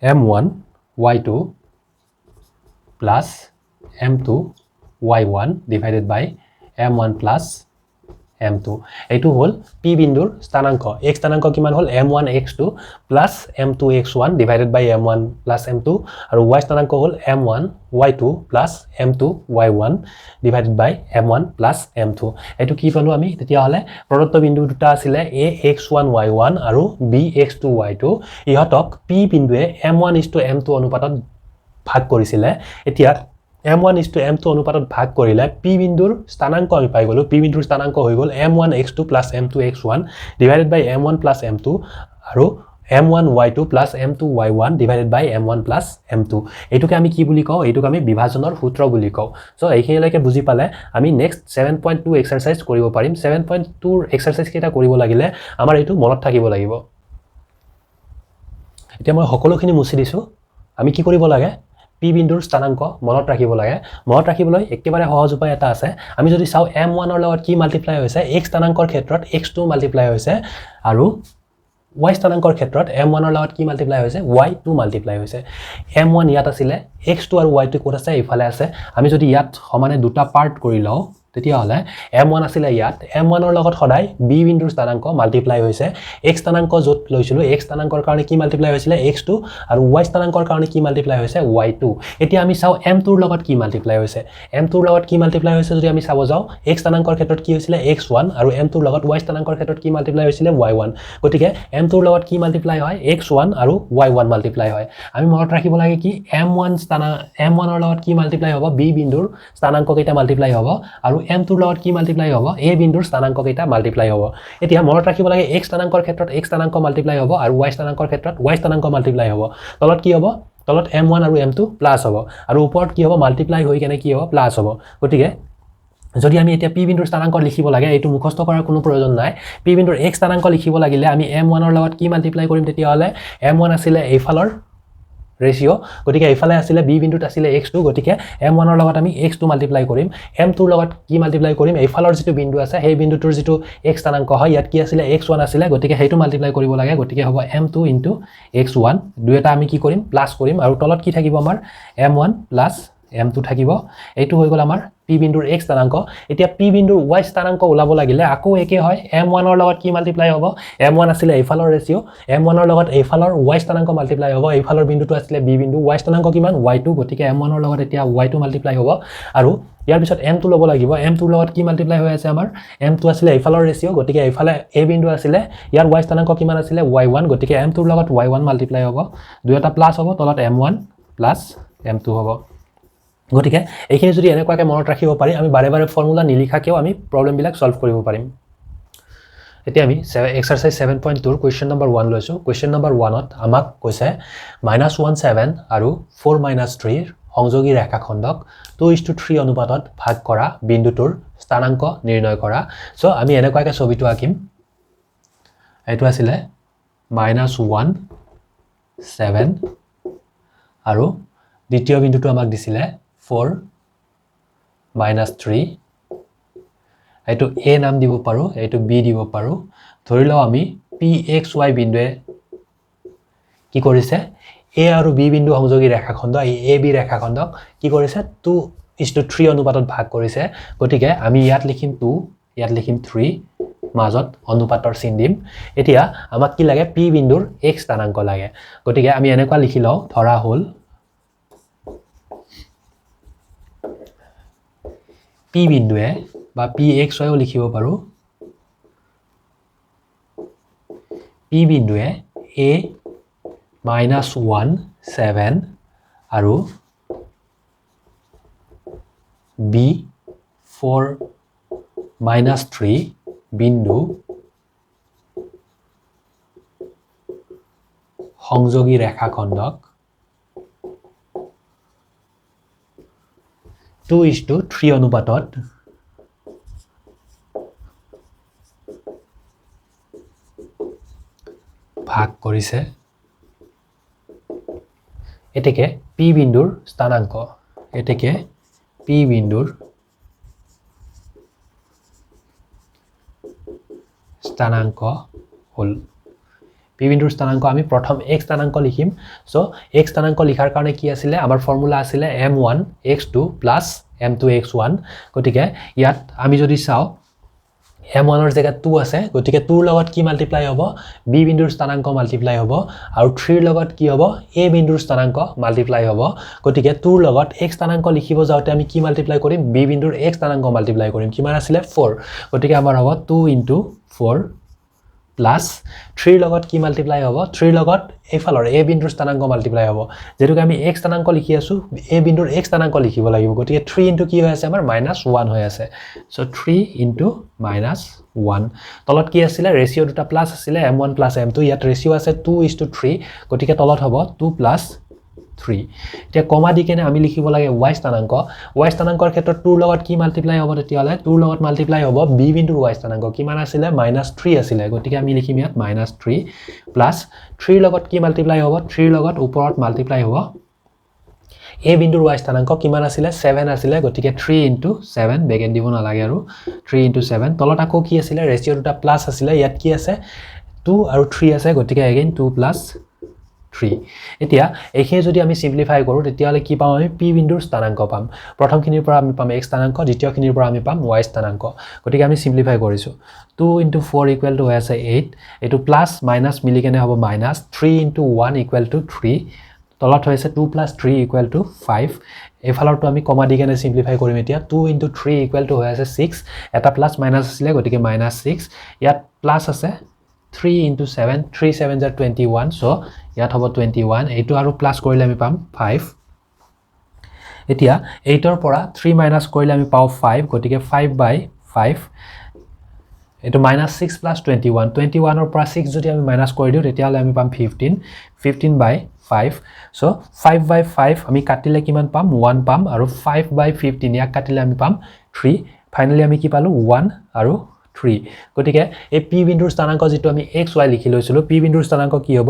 m1 y2 plus m2 y1 divided by m1 plus m2 এইটো হল p বিন্দুৰ স্থানাঙ্ক x স্থানাঙ্ক কিমান হল m1 x2 plus m2 x1 divided by m1 plus m2 আৰু y স্থানাঙ্ক হল m1 y2 plus m2 y1 divided by m1 plus m2 এইটো কি পালো আমি তেতিয়া হলে প্ৰদত্ত বিন্দু দুটা আছিল a x1 y1 আৰু b x2 y2 ইহতক p বিন্দুৱে m1 m2 অনুপাতত ভাগ কৰিছিল এতিয়া m1 m2 অনুপাতত ভাগ কৰিলে p বিন্দুৰ স্থানাঙ্ক আমি পাই গলো p বিন্দুৰ স্থানাঙ্ক হৈ গল m1 x2 plus m2 x1 divided by m1 plus m2 আৰু m1 y2 plus m2 y1 divided by m1 plus m2 এইটোকে আমি কি বুলি কওঁ এইটোক আমি বিভাজনৰ সূত্ৰ বুলি কওঁ সো এইখিনিলৈকে বুজি পালে আমি নেক্সট 7.2 এক্সাৰসাইজ কৰিব পাৰিম 7.2 ৰ এক্সাৰসাইজ কেইটা কৰিব লাগিলে আমাৰ এইটো মনত থাকিব লাগিব এতিয়া মই সকলোখিনি মুছি দিছো আমি কি কৰিব লাগে p বিন্দুৰ স্থানাংক মনত ৰাখিব লাগে মনত ৰাখিবলৈ একেবাৰে সহজ উপায় এটা আছে আমি যদি চাও m1 ৰ লগত কি মাল্টিপ্লাই হৈছে x স্থানাংকৰ ক্ষেত্ৰত x2 মাল্টিপ্লাই হৈছে আৰু y স্থানাংকৰ ক্ষেত্ৰত m1 ৰ লগত কি মাল্টিপ্লাই হৈছে y2 মাল্টিপ্লাই হৈছে m1 ইয়াত আছিল x2 আৰু y2 কোত আছে ইফালে আছে আমি যদি ইয়াত সমানে দুটা পাৰ্ট কৰি লও তেতিয়া হলে m1 আছিল ইয়াত m1 ৰ লগত সদায় b বিন্দুৰ স্থানাংক মাল্টিপ্লাই হৈছে x স্থানাংক যত লৈছিলো x স্থানাংকৰ কাৰণে কি মাল্টিপ্লাই হৈছিল x2 আৰু y স্থানাংকৰ কাৰণে কি মাল্টিপ্লাই হৈছে y2 এতিয়া আমি চাও m2 ৰ লগত কি মাল্টিপ্লাই হৈছে m2 ৰ লগত কি মাল্টিপ্লাই হৈছে যদি আমি চাব যাও x স্থানাংকৰ ক্ষেত্ৰত কি হৈছিল x1 আৰু m2 ৰ লগত y স্থানাংকৰ ক্ষেত্ৰত কি মাল্টিপ্লাই হৈছিল y1 গতিকে m2 ৰ লগত কি মাল্টিপ্লাই হয় x1 আৰু y1 মাল্টিপ্লাই হয় আমি মনত ৰাখিব লাগে কি m1 ৰ লগত কি মাল্টিপ্লাই হ'ব b বিন্দুৰ স্থানাংক কেইটা মাল্টিপ্লাই হ'ব আৰু m2 ৰ লগত কি মাল্টিপ্লাই হ'ব a বিন্দুৰ স্থানাংক কেইটা মাল্টিপ্লাই হ'ব এতিয়া মনত ৰাখিব লাগে x স্থানাংকৰ ক্ষেত্ৰত x স্থানাংক মাল্টিপ্লাই হ'ব আৰু y স্থানাংকৰ ক্ষেত্ৰত y স্থানাংক মাল্টিপ্লাই হ'ব তলত কি হ'ব তলত m1 আৰু m2 প্লাস হ'ব আৰু ওপৰত কি হ'ব মাল্টিপ্লাই হৈ কেনে কি হ'ব প্লাস হ'ব গতিকে যদি আমি এতিয়া p বিন্দুৰ স্থানাংক লিখিব লাগে এটো মুখস্থ কৰাৰ কোনো প্ৰয়োজন নাই p বিন্দুৰ x স্থানাংক লিখিব লাগিলে আমি m1 ৰ লগত কি মাল্টিপ্লাই কৰিম তেতিয়া হলে m1 আছিল এইফালৰ ৰেশিও গতিকে এইফালে আছিল b বিন্দুত আছিল x2 গতিকে m1 ৰ লগত আমি x2 মাল্টিপ্লাই কৰিম m2 ৰ লগত কি মাল্টিপ্লাই কৰিম এইফালৰ যেটো বিন্দু আছে সেই বিন্দুটোৰ যেটো x স্থানাংক হয় ইয়াত কি আছিল x1 আছিল গতিকে হেতু মাল্টিপ্লাই কৰিব লাগে গতিকে হ'ব m2 * x1 দুইটা আমি কি কৰিম প্লাস কৰিম আৰু তলত কি থাকিব আমাৰ m1 + m2 থাকিব এইটো হৈ গল আমাৰ p বিন্দুৰ x স্থানাংক এতিয়া p বিন্দুৰ y স্থানাংক ওলাব লাগিলে আকৌ একে হয় m1 ৰ লগত কি মাল্টিপ্লাই হ'ব m1 আছিল এইফালৰ ৰেশিও m1 ৰ লগত এইফালৰ y স্থানাংক মাল্টিপ্লাই হ'ব এইফালৰ বিন্দুটো আছিল b বিন্দু y স্থানাংক কিমান y2 গতিকে m1 ৰ লগত এতিয়া y2 মাল্টিপ্লাই হ'ব আৰু ইয়াৰ পিছত m2 ল'ব লাগিব m2 ৰ লগত কি মাল্টিপ্লাই হৈ আছে আমাৰ m2 আছিল এইফালৰ ৰেশিও গতিকে এইফালে a বিন্দু আছিল ইয়াৰ y স্থানাংক কিমান আছিল y1 গতিকে m2 ৰ লগত y1 মাল্টিপ্লাই হ'ব দুইটা প্লাস হ'ব তলত m1 + m2 হ'ব গতিকে এইখিনি যদি এনেকুৱাকে মনত ৰাখিব পাৰি আমি বাৰে বাৰে ফৰ্মুলা নিলিখাকেও আমি প্ৰবলেম বিলাক সলভ কৰিব পাৰিম এতিয়া আমি এক্সাৰসাইজ 7.2 ৰ কোৱেশ্চন নম্বৰ 1 লৈছো কোৱেশ্চন নম্বৰ 1 ত আমাক কৈছে -17 আৰু 4 - 3 ৰ সংযোগী ৰেখাখণ্ডক 2:3 অনুপাতত ভাগ কৰা বিন্দুটোৰ স্থানাংক নিৰ্ণয় কৰা সো আমি এনেকুৱাকে ছবিটো আঁকিম এটো আছিল -1 7 আৰু দ্বিতীয় বিন্দুটো আমাক দিছিলে 4 - 3 এইটো a নাম দিব পাৰো এইটো b দিব পাৰো ধৰি লও আমি pxy বিন্দুৱে কি কৰিছে a আৰু b বিন্দু সংযোগী ৰেখাখণ্ড এই ab ৰেখাখণ্ডক কি কৰিছে 2:3 অনুপাতত ভাগ কৰিছে গতিকে আমি ইয়াত লিখিম 2 ইয়াত লিখিম 3 মাজত অনুপাতৰ চিন দিম এতিয়া আমাক কি লাগে p বিন্দুৰ x স্থানাংক লাগে গতিকে আমি এনেকুৱা লিখি লও ধৰা হল p বিন্দুৱে বা pxy লিখিব পাৰো p বিন্দুৱে a -1 7 আৰু b 4 - 3 বিন্দু সংযোগী ৰেখাখণ্ডক 2:3 অনুপাতত ভাগ কৰিছে এতেকে p বিন্দুৰ স্থানাংক এতেকে p বিন্দুৰ স্থানাংক হল p বিন্দুৰ স্থানাংক আমি প্ৰথম x স্থানাংক লিখিম সো x স্থানাংক লিখাৰ কাৰণে কি আছিল আমাৰ ফৰ্মুলা আছিল m1 x2 + m2 x1 গতিকে ইয়াত আমি যদি চাও m1 ৰ জায়গাত 2 আছে গতিকে 2 ৰ লগত কি মাল্টিপ্লাই হ'ব b বিন্দুৰ স্থানাংক মাল্টিপ্লাই হ'ব আৰু 3 ৰ লগত কি হ'ব a বিন্দুৰ স্থানাংক মাল্টিপ্লাই হ'ব গতিকে 2 ৰ লগত x স্থানাংক লিখিব যাওতে আমি কি মাল্টিপ্লাই কৰিম b বিন্দুৰ x স্থানাংক মাল্টিপ্লাই কৰিম কিমান আছিল 4 গতিকে আমাৰ হ'ব 2 * 4 প্লাস 3 লগত কি মাল্টিপ্লাই হ'ব 3 লগত এইফালৰ a বিন্দুৰ স্থানাংক মাল্টিপ্লাই হ'ব যেটোকে আমি x স্থানাংক লিখি আছো a বিন্দুৰ x স্থানাংক লিখিব লাগিব গতিকে 3 * কি হৈ আছে আমাৰ -1 হৈ আছে সো 3 * 1 তলত কি আছিলে ৰেশিও দুটা প্লাস আছিলে m1 plus m2 ইয়াত ৰেশিও আছে 2:3 গতিকে তলত হ'ব 2 plus 3 এতিয়া কমা দি কেনে আমি লিখিব লাগে y স্থানাঙ্কৰ ক্ষেত্ৰত 2 লগত কি মাল্টিপ্লাই হ'ব তেতিয়া হলে 2 লগত মাল্টিপ্লাই হ'ব b বিন্দুৰ y স্থানাঙ্ক কিমান আছিলে -3 আছিলে গতিকে আমি লিখিম ইয়াত -3 প্লাস 3 লগত কি মাল্টিপ্লাই হ'ব 3 লগত ওপৰত মাল্টিপ্লাই হ'ব a বিন্দুৰ y স্থানাঙ্ক কিমান আছিলে 7 আছিলে গতিকে 3 into 7 বেগেন দিব না লাগে আৰু 3 into 7 তলত আকৌ কি আছিলে ৰেশিও দুটা প্লাস আছিলে ইয়াত কি আছে 2 আৰু 3 আছে গতিকে अगेन 2 plus 3 এতিয়া এখে যদি আমি সিম্পলিফাই কৰো তেতিয়া হলে কি পাম আমি p বিন্দুৰ স্থানাঙ্ক পাম প্ৰথম খিনিৰ পৰা আমি পাম x স্থানাঙ্ক দ্বিতীয় খিনিৰ পৰা আমি পাম y স্থানাঙ্ক গতিকে আমি সিম্পলিফাই কৰিছো 2 into 4 equal to আছে 8 এটো প্লাস মাইনাস মিলি কেনে হ'ব মাইনাস 3 into 1 equal to 3 তলত হৈছে 2 plus 3 equal to 5 এফালৰটো আমি কমা দি কেনে সিম্পলিফাই কৰিম এতিয়া 2 into 3 equal to হৈছে 6 এটা প্লাস মাইনাস আছিল গতিকে -6 ইয়াত প্লাস আছে 3 into 7 3 7s are 21 so ইয়াত হ'ব 21 এইটো আৰু প্লাস কৰিলে আমি পাম 5 এতিয়া 8 ৰ পৰা 3 মাইনাস কৰিলে আমি পাও 5 গতিকে 5/5 এটো -6 plus 21 21 ৰ পৰা 6 যদি আমি মাইনাস কৰি দিও তেতিয়া হলে আমি পাম 15 15/5 so 5/5 আমি কাটিলে কিমান পাম 1 পাম আৰু 5/15 ইয়াক কাটিলে আমি পাম 3 ফাইনালি আমি কি পালো 1 আৰু 3 গতিকে এই p বিন্দুৰ স্থানাঙ্ক যেটো আমি x y লিখি লৈছিলো p বিন্দুৰ স্থানাঙ্ক কি হ'ব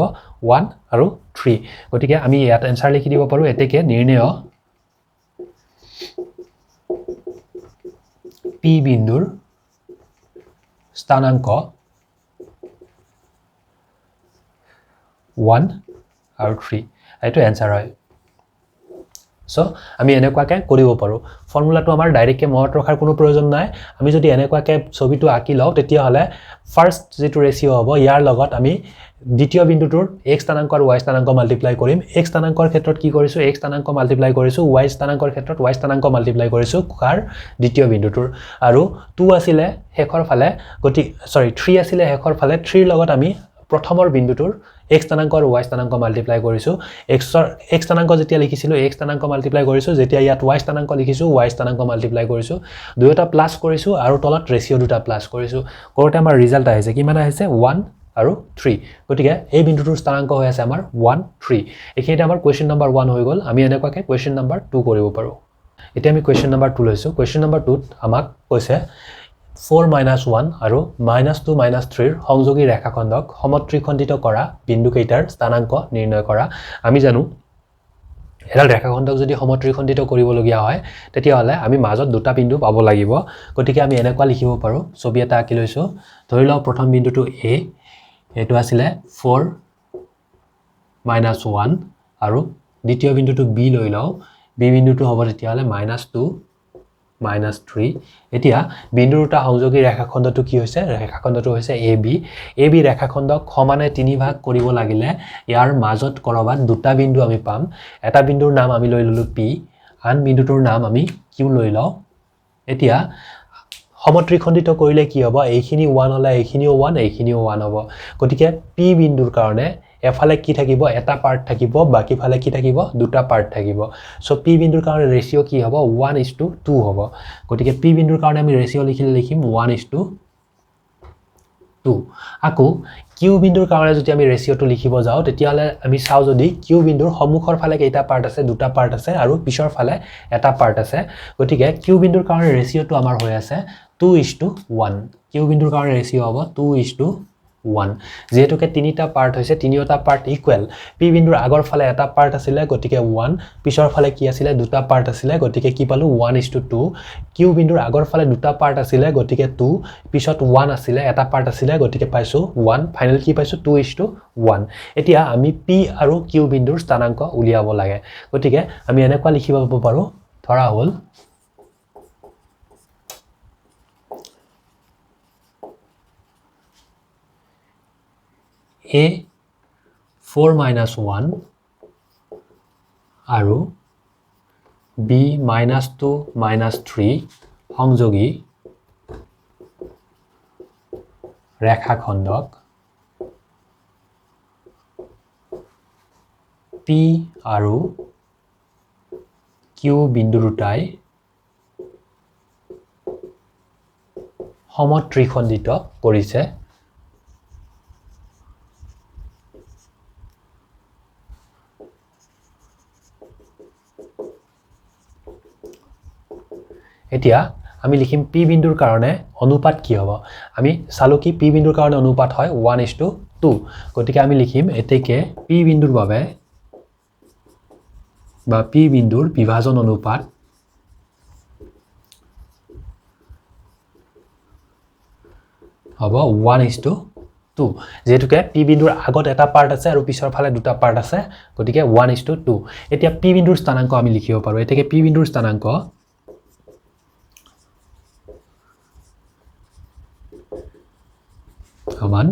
1 আৰু 3 গতিকে আমি ইয়াত आंसर লিখি দিব পাৰো এতেকে নিৰ্ণয় p বিন্দুৰ স্থানাঙ্ক 1 আৰু 3 এইটো आंसर হয় সো আমি এনেকুৱাকে কৰিব পাৰো ফৰ্মুলাটো আমাৰ ডাইৰেক্টলি মনত ৰখাৰ কোনো প্ৰয়োজন নাই আমি যদি এনেকুৱাকে ছবিটো আঁকি লও তেতিয়া হলে ফাৰ্স্ট যেটো ৰেশিও হ'ব ইয়াৰ লগত আমি দ্বিতীয় বিন্দুটোৰ x স্থানাঙ্ক আৰু y স্থানাঙ্ক মাল্টিপ্লাই কৰিম x স্থানাঙ্কৰ ক্ষেত্ৰত কি কৰিছো x স্থানাঙ্ক মাল্টিপ্লাই কৰিছো y স্থানাঙ্কৰ ক্ষেত্ৰত y স্থানাঙ্ক মাল্টিপ্লাই কৰিছো কাৰ দ্বিতীয় বিন্দুটোৰ আৰু 2 আছিল হেখৰ ফালে গতি সৰি 3 আছিল হেখৰ ফালে 3 লগত আমি প্ৰথমৰ বিন্দুটোৰ x স্থানাঙ্ক আৰু y স্থানাঙ্ক মাল্টিপ্লাই কৰিছো x স্থানাঙ্ক যেতিয়া লিখিছিলো x স্থানাঙ্ক মাল্টিপ্লাই কৰিছো যেতিয়া ইয়াত y স্থানাঙ্ক লিখিছো y স্থানাঙ্ক মাল্টিপ্লাই কৰিছো দুয়োটা প্লাস কৰিছো আৰু তলত ৰেশিও দুটা প্লাস কৰিছো কৰোতে আমাৰ ৰিজাল্ট আহিছে কিমান আহিছে 1 আৰু 3 গতিকে এই বিন্দুটোৰ স্থানাঙ্ক হৈ আছে আমাৰ 1 3 এখিনিতে আমাৰ কোৱেশ্চন নম্বৰ 1 হৈ গল আমি এনেকুৱাকে কোৱেশ্চন নম্বৰ 2 কৰিব পাৰো এতিয়া আমি কোৱেশ্চন নম্বৰ 2 লৈছো কোৱেশ্চন নম্বৰ 2 ত আমাক কৈছে 4 minus 1 আৰু -2 -3 সংযোগী ৰেখাখণ্ডক সমত্ৰিখণ্ডিত কৰা বিন্দু কেইটাৰ স্থানাঙ্ক নিৰ্ণয় কৰা আমি জানো এডাল ৰেখাখণ্ডক যদি সমত্ৰিখণ্ডিত কৰিব লগিয়া হয় তেতিয়া হলে আমি মাজত দুটা বিন্দু পাব লাগিব গতিকে আমি এনেকুৱা লিখিব পাৰো ছবি এটা আঁকি লৈছো ধৰি লও প্ৰথম বিন্দুটো a এটো আছিল 4 minus 1 আৰু দ্বিতীয় বিন্দুটো b লৈ লও b বিন্দুটো হ'ব তেতিয়া হলে -2 -3 এতিয়া বিন্দু দুটা সংযোগী ৰেখাখণ্ডটো কি হৈছে ৰেখাখণ্ডটো হৈছে AB ৰেখাখণ্ডক সমানে 3 ভাগ কৰিব লাগিলে ইয়াৰ মাজত কৰবাত দুটা বিন্দু আমি পাম এটা বিন্দুৰ নাম আমি লৈ ললো P আন বিন্দুটোৰ নাম আমি Q লৈ লও এতিয়া সমত্ৰিখণ্ডিত কৰিলে কি হ'ব এইখিনি 1 হলে এইখিনিও 1 এইখিনিও 1 হ'ব গতিকে P বিন্দুৰ কাৰণে এফালে কি থাকিব এটা পাৰ্ট থাকিব বাকি ফালে কি থাকিব দুটা পাৰ্ট থাকিব সো p বিন্দুৰ কাৰণে ৰেশিও কি হ'ব 1:2 হ'ব গতিকে p বিন্দুৰ কাৰণে আমি ৰেশিও লিখিম 1:2 আকৌ q বিন্দুৰ কাৰণে যদি আমি ৰেশিওটো লিখিব যাও তেতিয়া হলে আমি চাও যদি q বিন্দুৰ সন্মুখৰ ফালে কেইটা পাৰ্ট আছে দুটা পাৰ্ট আছে আৰু পিছৰ ফালে এটা পাৰ্ট আছে গতিকে q বিন্দুৰ কাৰণে ৰেশিওটো আমাৰ হৈ আছে 2:1 q বিন্দুৰ কাৰণে ৰেশিও হ'ব 2:1 যেহেতুকে তিনিটা পাৰ্ট হৈছে তিনিটা পাৰ্ট ইকুৱেল p বিন্দুৰ আগৰ ফালে এটা পাৰ্ট আছিল গতিকে 1 পিছৰ ফালে কি আছিল দুটা পাৰ্ট আছিল গতিকে কি পালো 1:2 q বিন্দুৰ আগৰ ফালে দুটা পাৰ্ট আছিল গতিকে 2 পিছত 1 আছিল এটা পাৰ্ট আছিল গতিকে পাইছো 1 ফাইনাল কি পাইছো 2:1 এতিয়া আমি p আৰু q বিন্দুৰ স্থানাঙ্ক উলিয়াব লাগে গতিকে আমি এনেকুৱা লিখিব পাৰো ধৰা হল A 4 minus 1 আৰু B -2 -3 সংযোগী ৰেখাখণ্ডক P আৰু Q বিন্দু দুটাই সমত্ৰিখণ্ডিত কৰিছে এতিয়া আমি লিখিম p বিন্দুৰ কাৰণে অনুপাত কি হ'ব আমি চালো কি p বিন্দুৰ কাৰণে অনুপাত হয় 1:2 গতিকে আমি লিখিম এতেকে p বিন্দুৰ বাবে বা p বিন্দুৰ বিভাজন অনুপাত হ'ব 1:2 যেহেতুকে p বিন্দুৰ আগত এটা পাৰ্ট আছে আৰু পিছৰ ফালে দুটা পাৰ্ট আছে গতিকে 1:2 এতিয়া p বিন্দুৰ স্থানাংক আমি লিখিব পাৰো এতেকে p বিন্দুৰ স্থানাংক সমান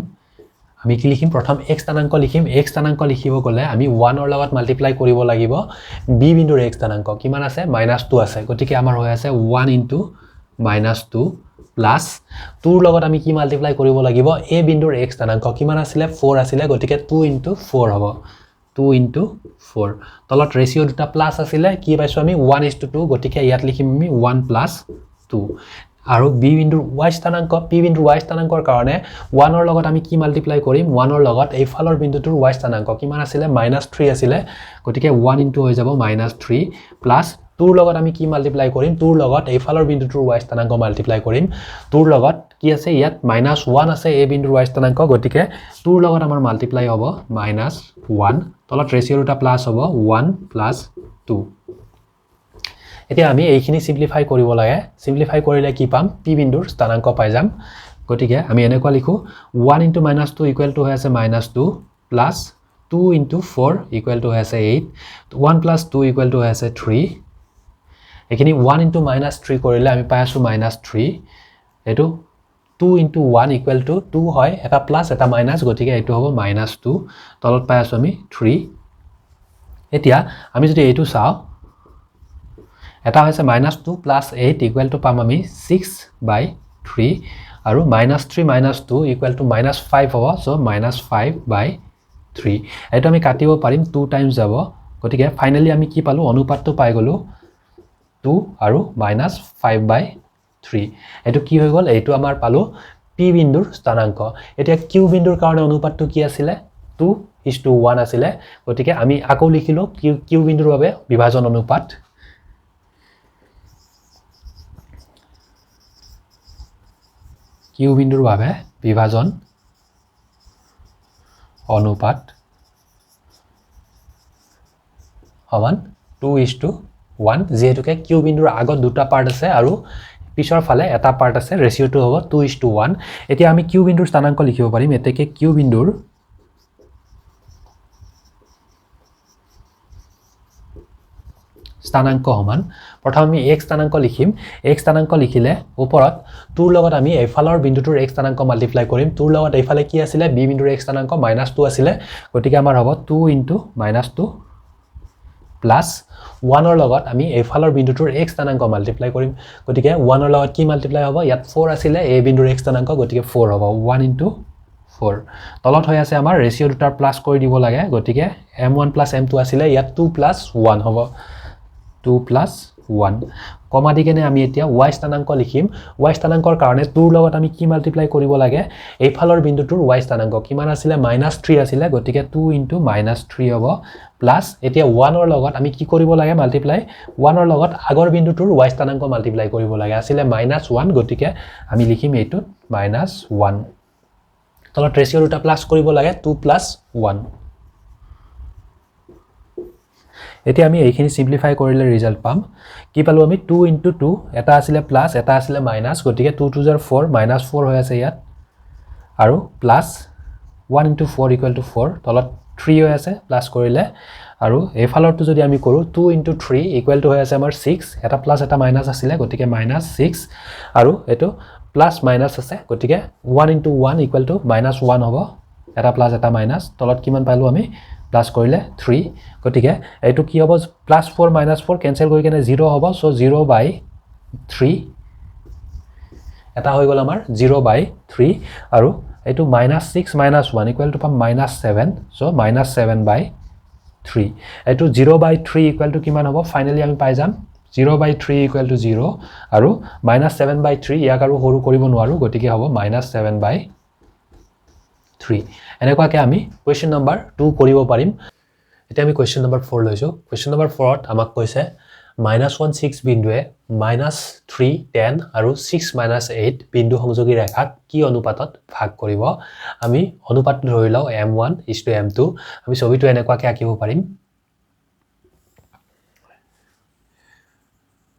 আমি কি লিখিম প্ৰথম x স্থানাংক লিখিম x স্থানাংক লিখিব গলে আমি 1 ৰ লগত মাল্টিপ্লাই কৰিব লাগিব b বিন্দুৰ x স্থানাংক কিমান আছে -2 আছে গতিকে আমাৰ হৈ আছে 1 * -2 প্লাস 2 ৰ লগত আমি কি মাল্টিপ্লাই কৰিব লাগিব a বিন্দুৰ x স্থানাংক কিমান আছিল 4 আছিল গতিকে 2 * 4 হ'ব 2 * 4 তলত ৰেশিও দুটা প্লাস আছিল কি পাইছো আমি 1:2 গতিকে ইয়াত লিখিম আমি 1 + 2 আৰু b বিন্দুৰ y স্থানাংক p বিন্দুৰ y স্থানাংকৰ কাৰণে 1 ৰ লগত আমি কি মাল্টিপ্লাই কৰিম 1 ৰ লগত এই ফালৰ বিন্দুটোৰ y স্থানাংক কিমান আছিল -3 আছিল গতিকে 1 * হৈ যাব -3 প্লাস 2 ৰ লগত আমি কি মাল্টিপ্লাই কৰিম 2 ৰ লগত এই ফালৰ বিন্দুটোৰ y স্থানাংক মাল্টিপ্লাই কৰিম 2 ৰ লগত কি আছে ইয়াত -1 আছে a বিন্দুৰ y স্থানাংক গতিকে 2 ৰ লগত আমাৰ মাল্টিপ্লাই হ'ব -1 তলত ৰেশিও দুটা প্লাস হ'ব 1 + 2 এতিয়া আমি এইখিনি সিম্পলিফাই কৰিব লাগে সিম্পলিফাই কৰিলে কি পাম p বিন্দুৰ স্থানাংক পাই যাম গতিকে আমি এনেকুৱা লিখো 1 * -2 হৈ আছে -2 প্লাস 2 * 4 হৈ আছে 8 1 + 2 হৈ আছে 3 এখিনি 1 * -3 কৰিলে আমি পাই আছো -3 এটো 2 * 1 = 2 হয় এটা প্লাস এটা মাইনাস গতিকে এটো হ'ব -2 তলত পাই আছো আমি 3 এতিয়া আমি যদি এটো চাও এটা হৈছে -2 + 8 পাম আমি 6/3 আৰু -3 - 2 -5 হ'ব সো -5/3 এটো আমি কাটিব পাৰিম 2 টাইমছ যাব গতিকে ফাইনালি আমি কি পালো অনুপাতটো পাই গলো 2 আৰু -5/3 এটো কি হৈ গল এইটো আমাৰ পালো p বিন্দুৰ স্থানাংক এতিয়া q বিন্দুৰ কাৰণে অনুপাতটো কি আছিল 2:1 আছিল গতিকে আমি আকৌ লিখিলো q বিন্দুৰ বাবে বিভাজন অনুপাত q বিন্দুৰ বাবে বিভাজন অনুপাত সমান 2:1 যেহেতুকে q বিন্দুৰ আগত দুটা পাৰ্ট আছে আৰু পিছৰ ফালে এটা পাৰ্ট আছে ৰেশিওটো হ'ব 2:1 এতিয়া আমি q বিন্দুৰ স্থানাংক লিখিব পাৰিম এতেকে q বিন্দুৰ স্থানাংক সমান প্ৰথম আমি x স্থানাংক লিখিম x স্থানাংক লিখিলে ওপৰত 2 ৰ লগত আমি এফালৰ বিন্দুটোৰ x স্থানাংক মাল্টিপ্লাই কৰিম 2 ৰ লগত এফালে কি আছিল b বিন্দুৰ x স্থানাংক -2 আছিল গতিকে আমাৰ হ'ব 2 * -2 প্লাস 1 ৰ লগত আমি এফালৰ বিন্দুটোৰ x স্থানাংক মাল্টিপ্লাই কৰিম গতিকে 1 ৰ লগত কি মাল্টিপ্লাই হ'ব ইয়াত 4 আছিল a বিন্দুৰ x স্থানাংক গতিকে 4 হ'ব 1 * 4 তলত হৈ আছে আমাৰ ৰেশিও দুটাৰ প্লাস কৰি দিব লাগে গতিকে m1 + m2 আছিল ইয়াত 2 + 1 হ'ব 2 + 1 কমা দি কেনে আমি এতিয়া y স্থানাংক লিখিম y স্থানাংকৰ কাৰণে 2 ৰ লগত আমি কি মাল্টিপ্লাই কৰিব লাগে এই ফালৰ বিন্দুটোৰ y স্থানাংক কিমান আছিল -3 আছিল গতিকে 2 * -3 হ'ব প্লাস এতিয়া 1 ৰ লগত আমি কি কৰিব লাগে মাল্টিপ্লাই 1 ৰ লগত আগৰ বিন্দুটোৰ y স্থানাংক মাল্টিপ্লাই কৰিব লাগে আছিল -1 গতিকে আমি লিখিম এইটো -1 তলত ৰেশিও দুটা প্লাস কৰিব লাগে 2 + 1 এতিয়া আমি এইখিনি সিম্পলিফাই কৰিলে ৰিজাল্ট পাম কি পালো আমি 2 * 2 এটা আছিল প্লাস এটা আছিল মাইনাস গতিকে 2 * 2 = 4 -4 হৈ আছে ইয়াত আৰু প্লাস 1 * 4 = 4 তলত 3 হৈ আছে প্লাস কৰিলে আৰু এই ফালৰটো যদি আমি কৰো 2 * 3 হৈ আছে আমাৰ 6 এটা প্লাস এটা মাইনাস আছিল গতিকে -6 আৰু এটো প্লাস মাইনাস আছে গতিকে 1 * 1 = -1 হ'ব এটা প্লাস এটা মাইনাস তলত কিমান পাইলো আমি প্লাস কৰিলে 3 গতিকে এটো কি হ'ব +4 -4 কেনসেল কৰি কেনে 0 হ'ব সো 0/3 এটা হৈ গল আমাৰ 0/3 আৰু এটো -6 - 1 পাম -7 সো -7/3 এটো 0/3 কিমান হ'ব ফাইনালি আমি পাই যাম 0/3 ইকুৱেল টু 0 আৰু -7/3 ইয়াক আৰু সৰু কৰিব নোৱাৰো গতিকে হ'ব -7/3 এনেকুৱাকৈ আমি কুৱেশ্যন নম্বৰ 2 কৰিব পাৰিম এতিয়া আমি কুৱেশ্যন নম্বৰ 4 লৈছো কুৱেশ্যন নম্বৰ 4 ত আমাক কৈছে -1 6 বিন্দুৱে -3 10 আৰু 6 -8 বিন্দু সংযোগী ৰেখাক কি অনুপাতত ভাগ কৰিব আমি অনুপাত ধৰি লও m1 m2 আমি ছবিটো এনেকুৱাকৈ আঁকিব পাৰিম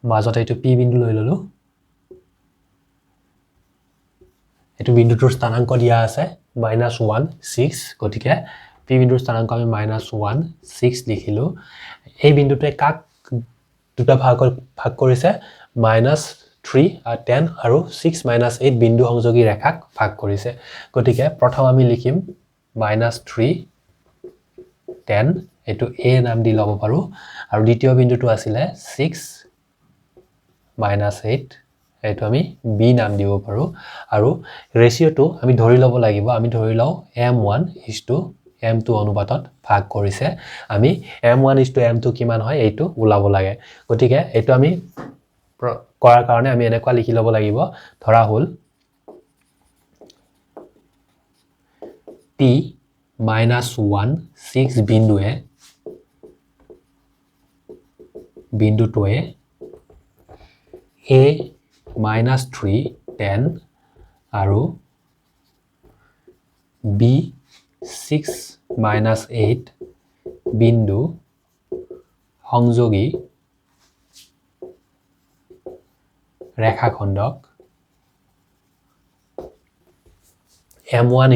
মাজতে এইটো p বিন্দু লৈ ললো এইটো বিন্দুটোৰ স্থানাংক দিয়া আছে -1 6 গতিকে p বিন্দুৰ স্থানাংক আমি -1 6 লিখিলো এই বিন্দুটোৱে কাক দুটা ভাগ কৰিছে -3 10 আৰু 6 -8 বিন্দু সংযোগী ৰেখাক ভাগ কৰিছে গতিকে প্ৰথম আমি লিখিম -3 10 এটো a নাম দি লব পাৰো আৰু দ্বিতীয় বিন্দুটো আছিল 6 -8 এটো আমি b নাম দিব পাৰো আৰু ৰেশিওটো আমি ধৰি লব লাগিব আমি ধৰি লও m1 m2 অনুপাতত ভাগ কৰিছে আমি m1 m2 কিমান হয় এইটো উলাব লাগে গতিকে এটো আমি কৰাৰ কাৰণে আমি এনেকুৱা লিখি লব লাগিব ধৰা হল p -1 6 বিন্দুটোৱে a -3 10 আৰু b 6 -8 বিন্দু সংযোগী ৰেখাখণ্ডক m1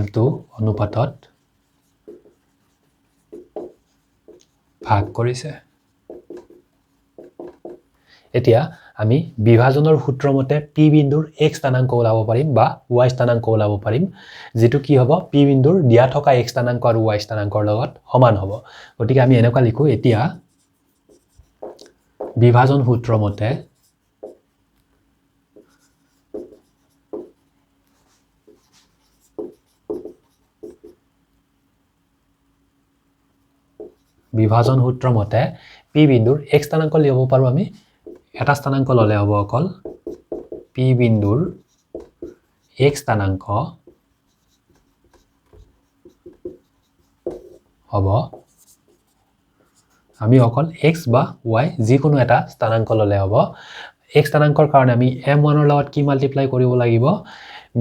m2 অনুপাতত ভাগ কৰিছে এতিয়া আমি বিভাজনৰ সূত্ৰ মতে p বিন্দুৰ x স্থানাংক ওলাব পাৰিম বা y স্থানাংক ওলাব পাৰিম যেটো কি হ'ব p বিন্দুৰ দিয়া থকা x স্থানাংক আৰু y স্থানাংকৰ লগত সমান হ'ব গতিকে আমি এনেকুৱা লিখো এতিয়া বিভাজন সূত্ৰ মতে p বিন্দুৰ x স্থানাংক লিখব পাৰো আমি এটা স্থানাংক ললে হ'ব অকল p বিন্দুৰ x স্থানাংক হ'ব আমি অকল x বা y যিকোনো এটা স্থানাংক ললে হ'ব x স্থানাংকৰ কাৰণে আমি m1 ৰ লগত কি মাল্টিপ্লাই কৰিব লাগিব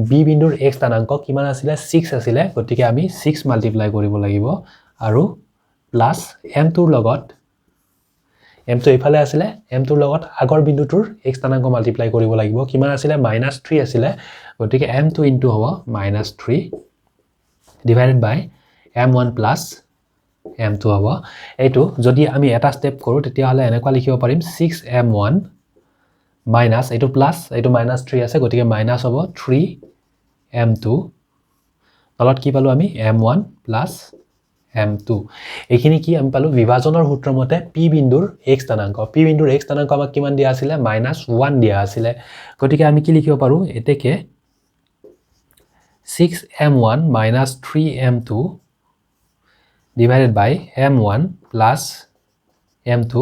b বিন্দুৰ x স্থানাংক কিমান আছিল 6 আছিল গতিকে আমি 6 মাল্টিপ্লাই কৰিব লাগিব আৰু প্লাস m2 ৰ লগত m2 ইফালে আছিল m2 ৰ লগত আগৰ বিন্দুটোৰ x স্থানাংক মাল্টিপ্লাই কৰিব লাগিব কিমান আছিল -3 আছিল গতিকে m2 ইনটু হ'ব -3 ডিভাইডেড বাই m1 প্লাস m2 হ'ব এইটো যদি আমি এটা স্টেপ কৰো তেতিয়া হলে এনেকুৱা লিখিব পাৰিম 6m1 মাইনাস এইটো প্লাস এইটো -3 আছে গতিকে মাইনাস হ'ব 3m2 তলত কি পালো আমি m1 প্লাস m2 এইখিনি কি আমি পালো বিভাজনৰ সূত্ৰ মতে p বিন্দুৰ x স্থানাংক p বিন্দুৰ x স্থানাংক আমাক কিমান দিয়া আছিল -1 দিয়া আছিল গতিকে আমি কি লিখিব পাৰো এতেকে 6m1 3m2 divided by m1 plus m2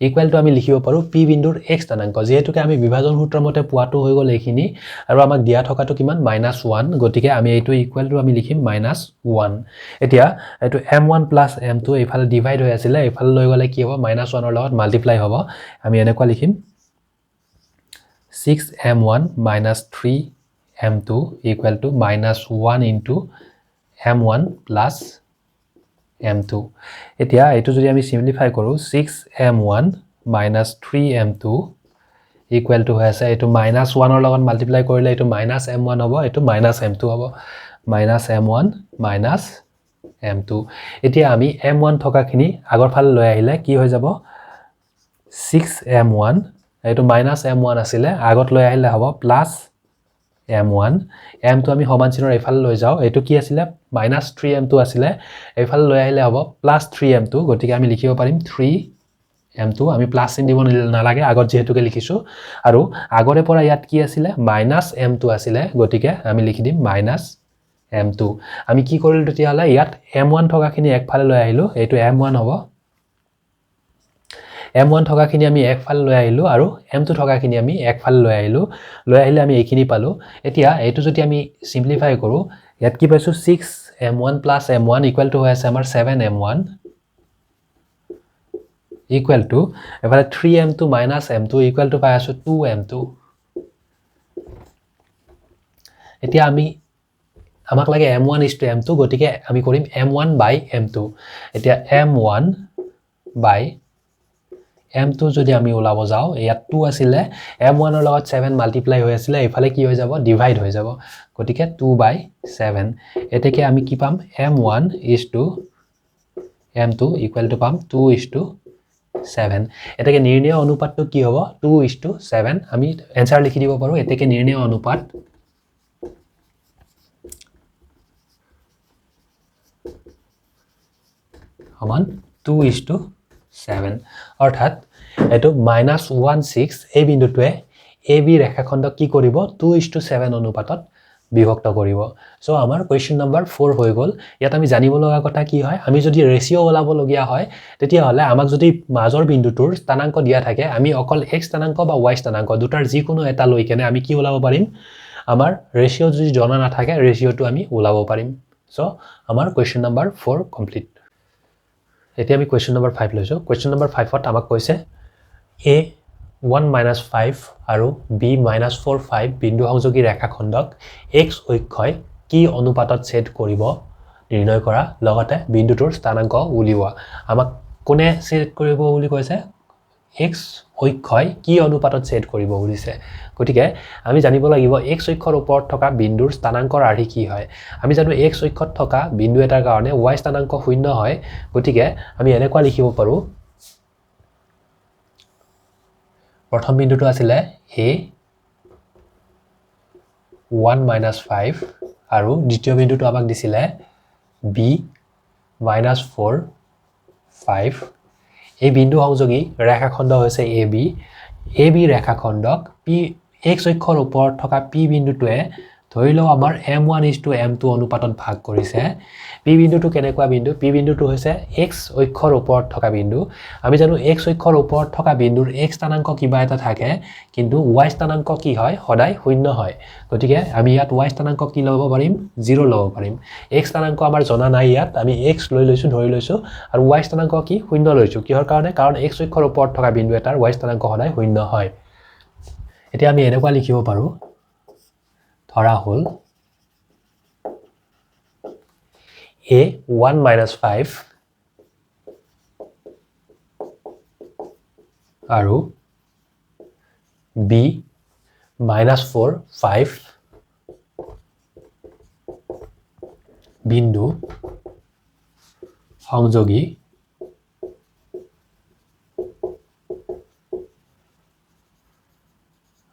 equal to আমি লিখিব পাৰো p বিন্দুৰ x স্থানাংক যেহেতুকে আমি বিভাজন সূত্ৰ মতে পোৱাটো হৈ গল এইখিনি আৰু আমাক দিয়া থকাটো কিমান -1 গতিকে আমি এইটো ইকুৱেল টু আমি লিখিম -1 এতিয়া এইটো m1 plus m2 ইফালে ডিভাইড হৈ আছিল ইফালে লৈ গলে কি হ'ব -1 ৰ লগত মাল্টিপ্লাই হ'ব আমি এনেকুৱা লিখিম 6m1 3m2 equal to -1 into m1 plus m2 এতিয়া এটো যদি আমি সিম্পলিফাই কৰো 6m1 3m2 equal to হয় আছে এটো -1 ৰ লগত মাল্টিপ্লাই কৰিলে এটো -m1 হ'ব এটো -m2 হ'ব -m1 -m2 এতিয়া আমি m1 থকাখিনি আগৰ ফালে লৈ আহিলে কি হৈ যাব 6m1 এটো -m1 আছিল আগত লৈ আহিলে হ'ব m1 m2 আমি সমান চিনৰ এফালে লৈ যাও এটো কি আছিল -3m2 আছিল এফালে লৈ আহিলে হ'ব +3m2 গতিকে আমি লিখিব পাৰিম 3m2 আমি প্লাস চিন দিব নালাগে আগত যেহেতুকে লিখিছো আৰু আগৰে পৰা ইয়াত কি আছিল -m2 আছিল গতিকে আমি লিখি দিম -m2 আমি কি কৰিলো তেতিয়া হলে ইয়াত m1 থকাখিনি একফালে লৈ আহিলো এটো m1 হ'ব m1 থকাখিনি আমি একফাল লৈ আহিলো আৰু m2 থকাখিনি আমি একফাল লৈ আহিলে আমি এইখিনি পালো এতিয়া এইটো যদি আমি সিম্পলিফাই কৰো ইয়াত কি পাইছো 6m1 + m1 ইকুৱেল টু হৈ আছে আমাৰ 7m1 ইকুৱেল টু এফালে 3m2 - m2 ইকুৱেল টু পাই আছো 2m2 এতিয়া আমাক লাগে m1 * m2 গতিকে আমি কৰিম m1 / m2 এতিয়া m1 / m2 যদি আমি ওলাব যাও ইয়াত 2 আছিল m1 ৰ লগত 7 মাল্টিপ্লাই হৈ আছিল এফালে কি হৈ যাব ডিভাইড হৈ যাব গতিকে 2/7 এতেকে আমি কি পাম m1 * m2 ইকুৱেল টু পাম 2:7 এতেকে নিৰ্ণয় অনুপাতটো কি হ'ব 2:7 আমি এনসাৰ লিখি দিব পাৰো এতেকে নিৰ্ণয় অনুপাত সমান 2:7 অৰ্থাৎ এটো -16 এই বিন্দুটোৱে AB ৰেখাখণ্ডক কি কৰিব 2:7 অনুপাতত বিভক্ত কৰিব সো আমাৰ কোৱেশ্চন নম্বৰ 4 হৈ গল ইয়াত আমি জানিব লগা কথা কি হয় আমি যদি ৰেশিও ওলাব লগিয়া হয় তেতিয়া হলে আমাক যদি মাজৰ বিন্দুটোৰ স্থানাঙ্ক দিয়া থাকে আমি অকল x স্থানাঙ্ক বা y স্থানাঙ্ক দুটাৰ যিকোনো এটা লৈ কেনে আমি কি ওলাব পাৰিম আমাৰ ৰেশিও যদি জনা না থাকে ৰেশিওটো আমি ওলাব পাৰিম সো আমাৰ কোৱেশ্চন নম্বৰ 4 কমপ্লিট এতিয়া আমি কোৱেশ্চন নম্বৰ 5 লৈছো কোৱেশ্চন নম্বৰ 5 ত আমাক কৈছে a 1 - 5 আৰু b - 4 5 বিন্দু সংযোগী ৰেখাখণ্ডক x অক্ষয় কি অনুপাতত ছেদ কৰিব নিৰ্ণয় কৰা লগতে বিন্দুটোৰ স্থানাঙ্ক উলিওৱা আমাক কোনে ছেদ কৰিব বুলি কৈছে x অক্ষয় কি অনুপাতত ছেদ কৰিব বুলিছে গতিকে আমি জানিব লাগিব x অক্ষৰ ওপৰত থকা বিন্দুৰ স্থানাঙ্কৰ আৰ্হি কি হয় আমি জানো x অক্ষত থকা বিন্দু এটাৰ কাৰণে y স্থানাঙ্ক 0 হয় গতিকে আমি এনেকুৱা লিখিব পাৰো প্ৰথম বিন্দুটো আছিল a 1 - 5 আৰু দ্বিতীয় বিন্দুটো আমাক দিছিল b -4 5 এই বিন্দু সংযোগী ৰেখাখণ্ড হৈছে AB ৰেখাখণ্ডক x অক্ষৰ ওপৰত থকা p বিন্দুটোৱে ধৰি লও আমাৰ m1 * m2 অনুপাতত ভাগ কৰিছে p বিন্দুটো কেনেকুৱা বিন্দু p বিন্দুটো হৈছে x অক্ষৰ ওপৰত থকা বিন্দু আমি জানো x অক্ষৰ ওপৰত থকা বিন্দুৰ x স্থানাঙ্ক কিবা এটা থাকে কিন্তু y স্থানাঙ্ক কি হয় সদায় 0 হয় গতিকে আমি ইয়াত y স্থানাঙ্ক কি ল'ব পাৰিম 0 ল'ব পাৰিম x স্থানাঙ্ক আমাৰ জনা নাই ইয়াত আমি x লৈ লৈছো ধৰি লৈছো আৰু y স্থানাঙ্ক কি 0 লৈছো কিহৰ কাৰণে কাৰণ x অক্ষৰ ওপৰত থকা বিন্দু এটাৰ y স্থানাঙ্ক সদায় 0 হয় এতিয়া আমি এনেকুৱা লিখিব পাৰো ধৰা হল a 1 - 5 আৰু b -4 5 বিন্দু সংযোগী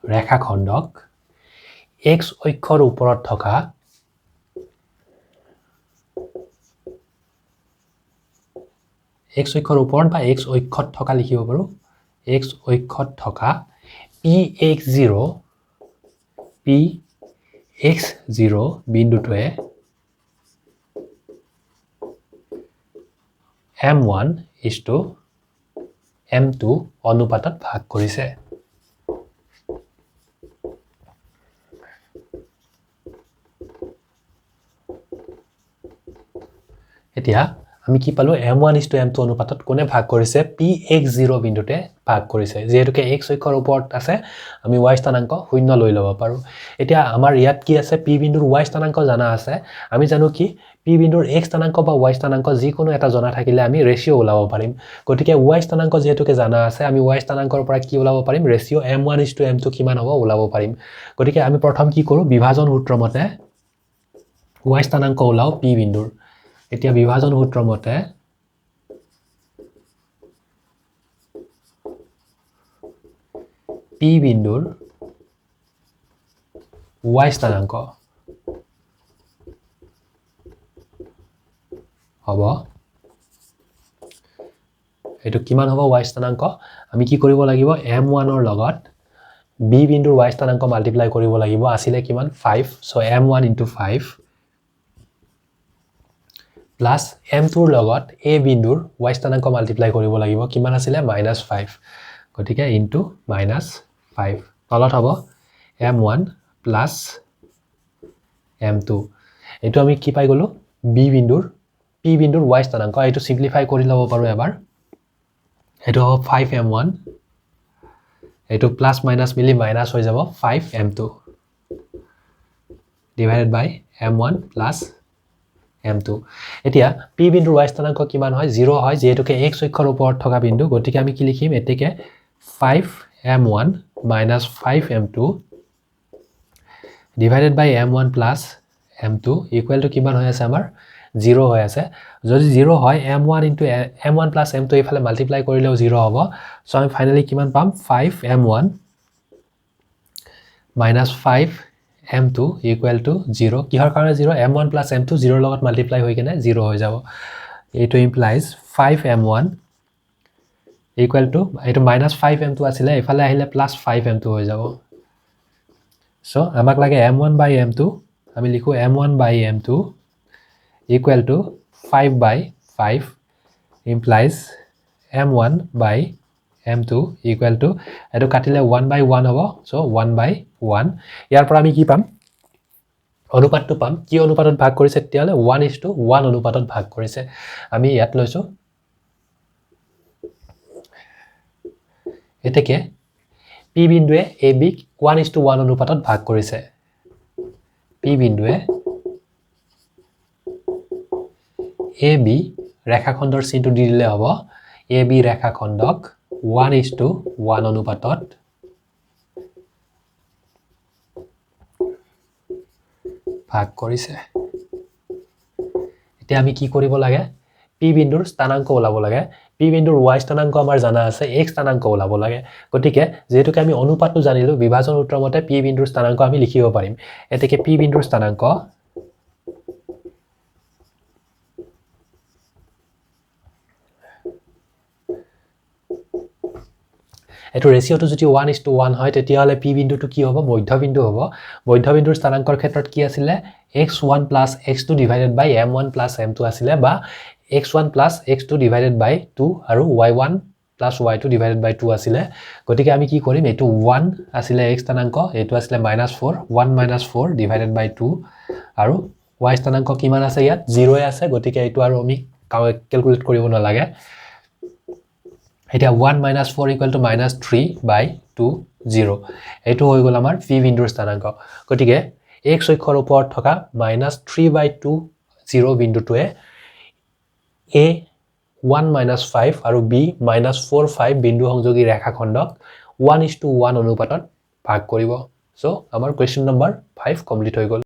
ৰেখাখণ্ডক x অক্ষৰ ওপৰত থকা x অক্ষৰ ওপৰত বা x অক্ষত থকা লিখিব পাৰো x অক্ষত থকা px0 বিন্দুটোৱে m1 * m2 অনুপাতত ভাগ কৰিছে এতিয়া আমি কি পালো m1 * m2 অনুপাতত কোনে ভাগ কৰিছে px0 বিন্দুতে ভাগ কৰিছে যেহেতুকে x অক্ষৰ ওপৰত আছে আমি y স্থানাঙ্ক 0 লৈ ল'ব পাৰো এতিয়া আমাৰ ইয়াত কি আছে p বিন্দুৰ y স্থানাঙ্ক জানা আছে আমি জানো কি p বিন্দুৰ x স্থানাঙ্ক বা y স্থানাঙ্ক যিকোনো এটা জনা থাকিলে আমি ৰেশিও ওলাব পাৰিম গতিকে y স্থানাঙ্ক যেহেতুকে জানা আছে আমি y স্থানাঙ্কৰ পৰা কি ওলাব পাৰিম ৰেশিও m1 * m2 কিমান হ'ব ওলাব পাৰিম গতিকে আমি প্ৰথম কি কৰো বিভাজন সূত্ৰ মতে y স্থানাঙ্ক ওলাও p বিন্দুৰ এতিয়া বিভাজন সূত্ৰ মতে p বিন্দুৰ y স্থানাঙ্ক হ'ব এটো কিমান হ'ব y স্থানাঙ্ক আমি কি কৰিব লাগিব m1 ৰ লগত b বিন্দুৰ y স্থানাঙ্ক মাল্টিপ্লাই কৰিব লাগিব আছিল কিমান 5 সো m1 * 5 প্লাছ m2ৰ লগত a বিন্দুৰ y স্থানাংক মাল্টিপ্লাই কৰিব লাগিব কিমান আছিলে -5 গতিকে ইনটু -5 তলত হ'ব m1 প্লাছ m2 এটো আমি কি পাই গলো b বিন্দুৰ p বিন্দুৰ y স্থানাংক এটো সিম্পলিফাই কৰি লব পাৰো এবাৰ এটো হ'ব 5m1 এটো প্লাস মাইনাস মিলি মাইনাস হৈ যাব 5m2 divided by m1 plus m2 এতিয়া p বিন্দুৰ y স্থানাংক কিমান হয় 0 হয় যেহেতুকে x অক্ষৰ ওপৰত থকা বিন্দু গতিকে আমি কি লিখিম এতেকে 5m1 minus 5m2 divided by m1 plus m2 equal to কিমান হৈ আছে আমাৰ 0 হৈ আছে যদি 0 হয় m1 into m1 plus m2 ইফালে মাল্টিপ্লাই কৰিলেও 0 হ'ব সো আমি ফাইনালি কিমান পাম 5m1 minus 5m2 equal to 0 কিহৰ কাৰণে 0 m1 plus m2 0 লগত মাল্টিপ্লাই হৈ কিনে 0 হৈ যাব এটো implies 5m1 equal to এটো minus 5m2 আছিল ইফালে আহিলে plus 5m2 হৈ যাব সো আমাক লাগে m1 by m2 আমি লিখো m1 by m2 equal to 5 by 5 implies m1 by m2 equal to এটো কাটিলে 1 by 1 হ'ব সো 1 by 1 ইয়াৰ পৰা আমি কি পাম অনুপাতটো পাম কি অনুপাতত ভাগ কৰিছে তেতিয়ালে 1:1 অনুপাতত ভাগ কৰিছে আমি ইয়াত লৈছো এতেকে p বিন্দুৱে ab 1:1 অনুপাতত ভাগ কৰিছে p বিন্দুৱে ab ৰেখাখণ্ডৰ চিনটো দি দিলে হ'ব ab ৰেখাখণ্ডক 1:1 অনুপাতত ভাগ কৰিছে এতিয়া আমি কি কৰিব লাগে p বিন্দুৰ স্থানাংক ওলাব লাগে p বিন্দুৰ y স্থানাংক আমাৰ জানা আছে x স্থানাংক ওলাব লাগে গতিকে যেহেতুকে আমি অনুপাতটো জানিলো বিভাজন সূত্ৰৰ মতে p বিন্দুৰ স্থানাংক আমি লিখিব পাৰিম এতেকে p বিন্দুৰ স্থানাংক এটো ৰেশিওটো যদি 1:1 হয় তেতিয়াহলে p বিন্দুটো কি হ'ব মধ্যবিন্দু হ'ব মধ্যবিন্দুৰ স্থানাংকৰ ক্ষেত্ৰত কি আছিল x1 + x2 divided by m1 + m2 আছিল বা x1 + x2 divided by 2 আৰু y1 + y2 divided by 2 আছিল গতিকে আমি কি কৰিম এটো 1 আছিল x স্থানাংক এটো আছিল -4 1 - 4 divided by 2 আৰু y স্থানাংক কিমান আছে ইয়াত 0 আছে গতিকে এটো আৰু আমি ক্যালকুলেট কৰিব নালাগে এটা 1 - 4 equal to -3/2 0 এটো হৈ গল আমাৰ p বিন্দুৰ স্থানাংক গতিকে x অক্ষৰ ওপৰত থকা -3/2 0 বিন্দুটোৱে a 1 - 5 আৰু b -4 5 বিন্দু সংযোগী ৰেখাখণ্ডক 1:1 অনুপাতত ভাগ কৰিব সো আমাৰ কোৱেশ্চন নম্বৰ 5 কমপ্লিট হৈ গল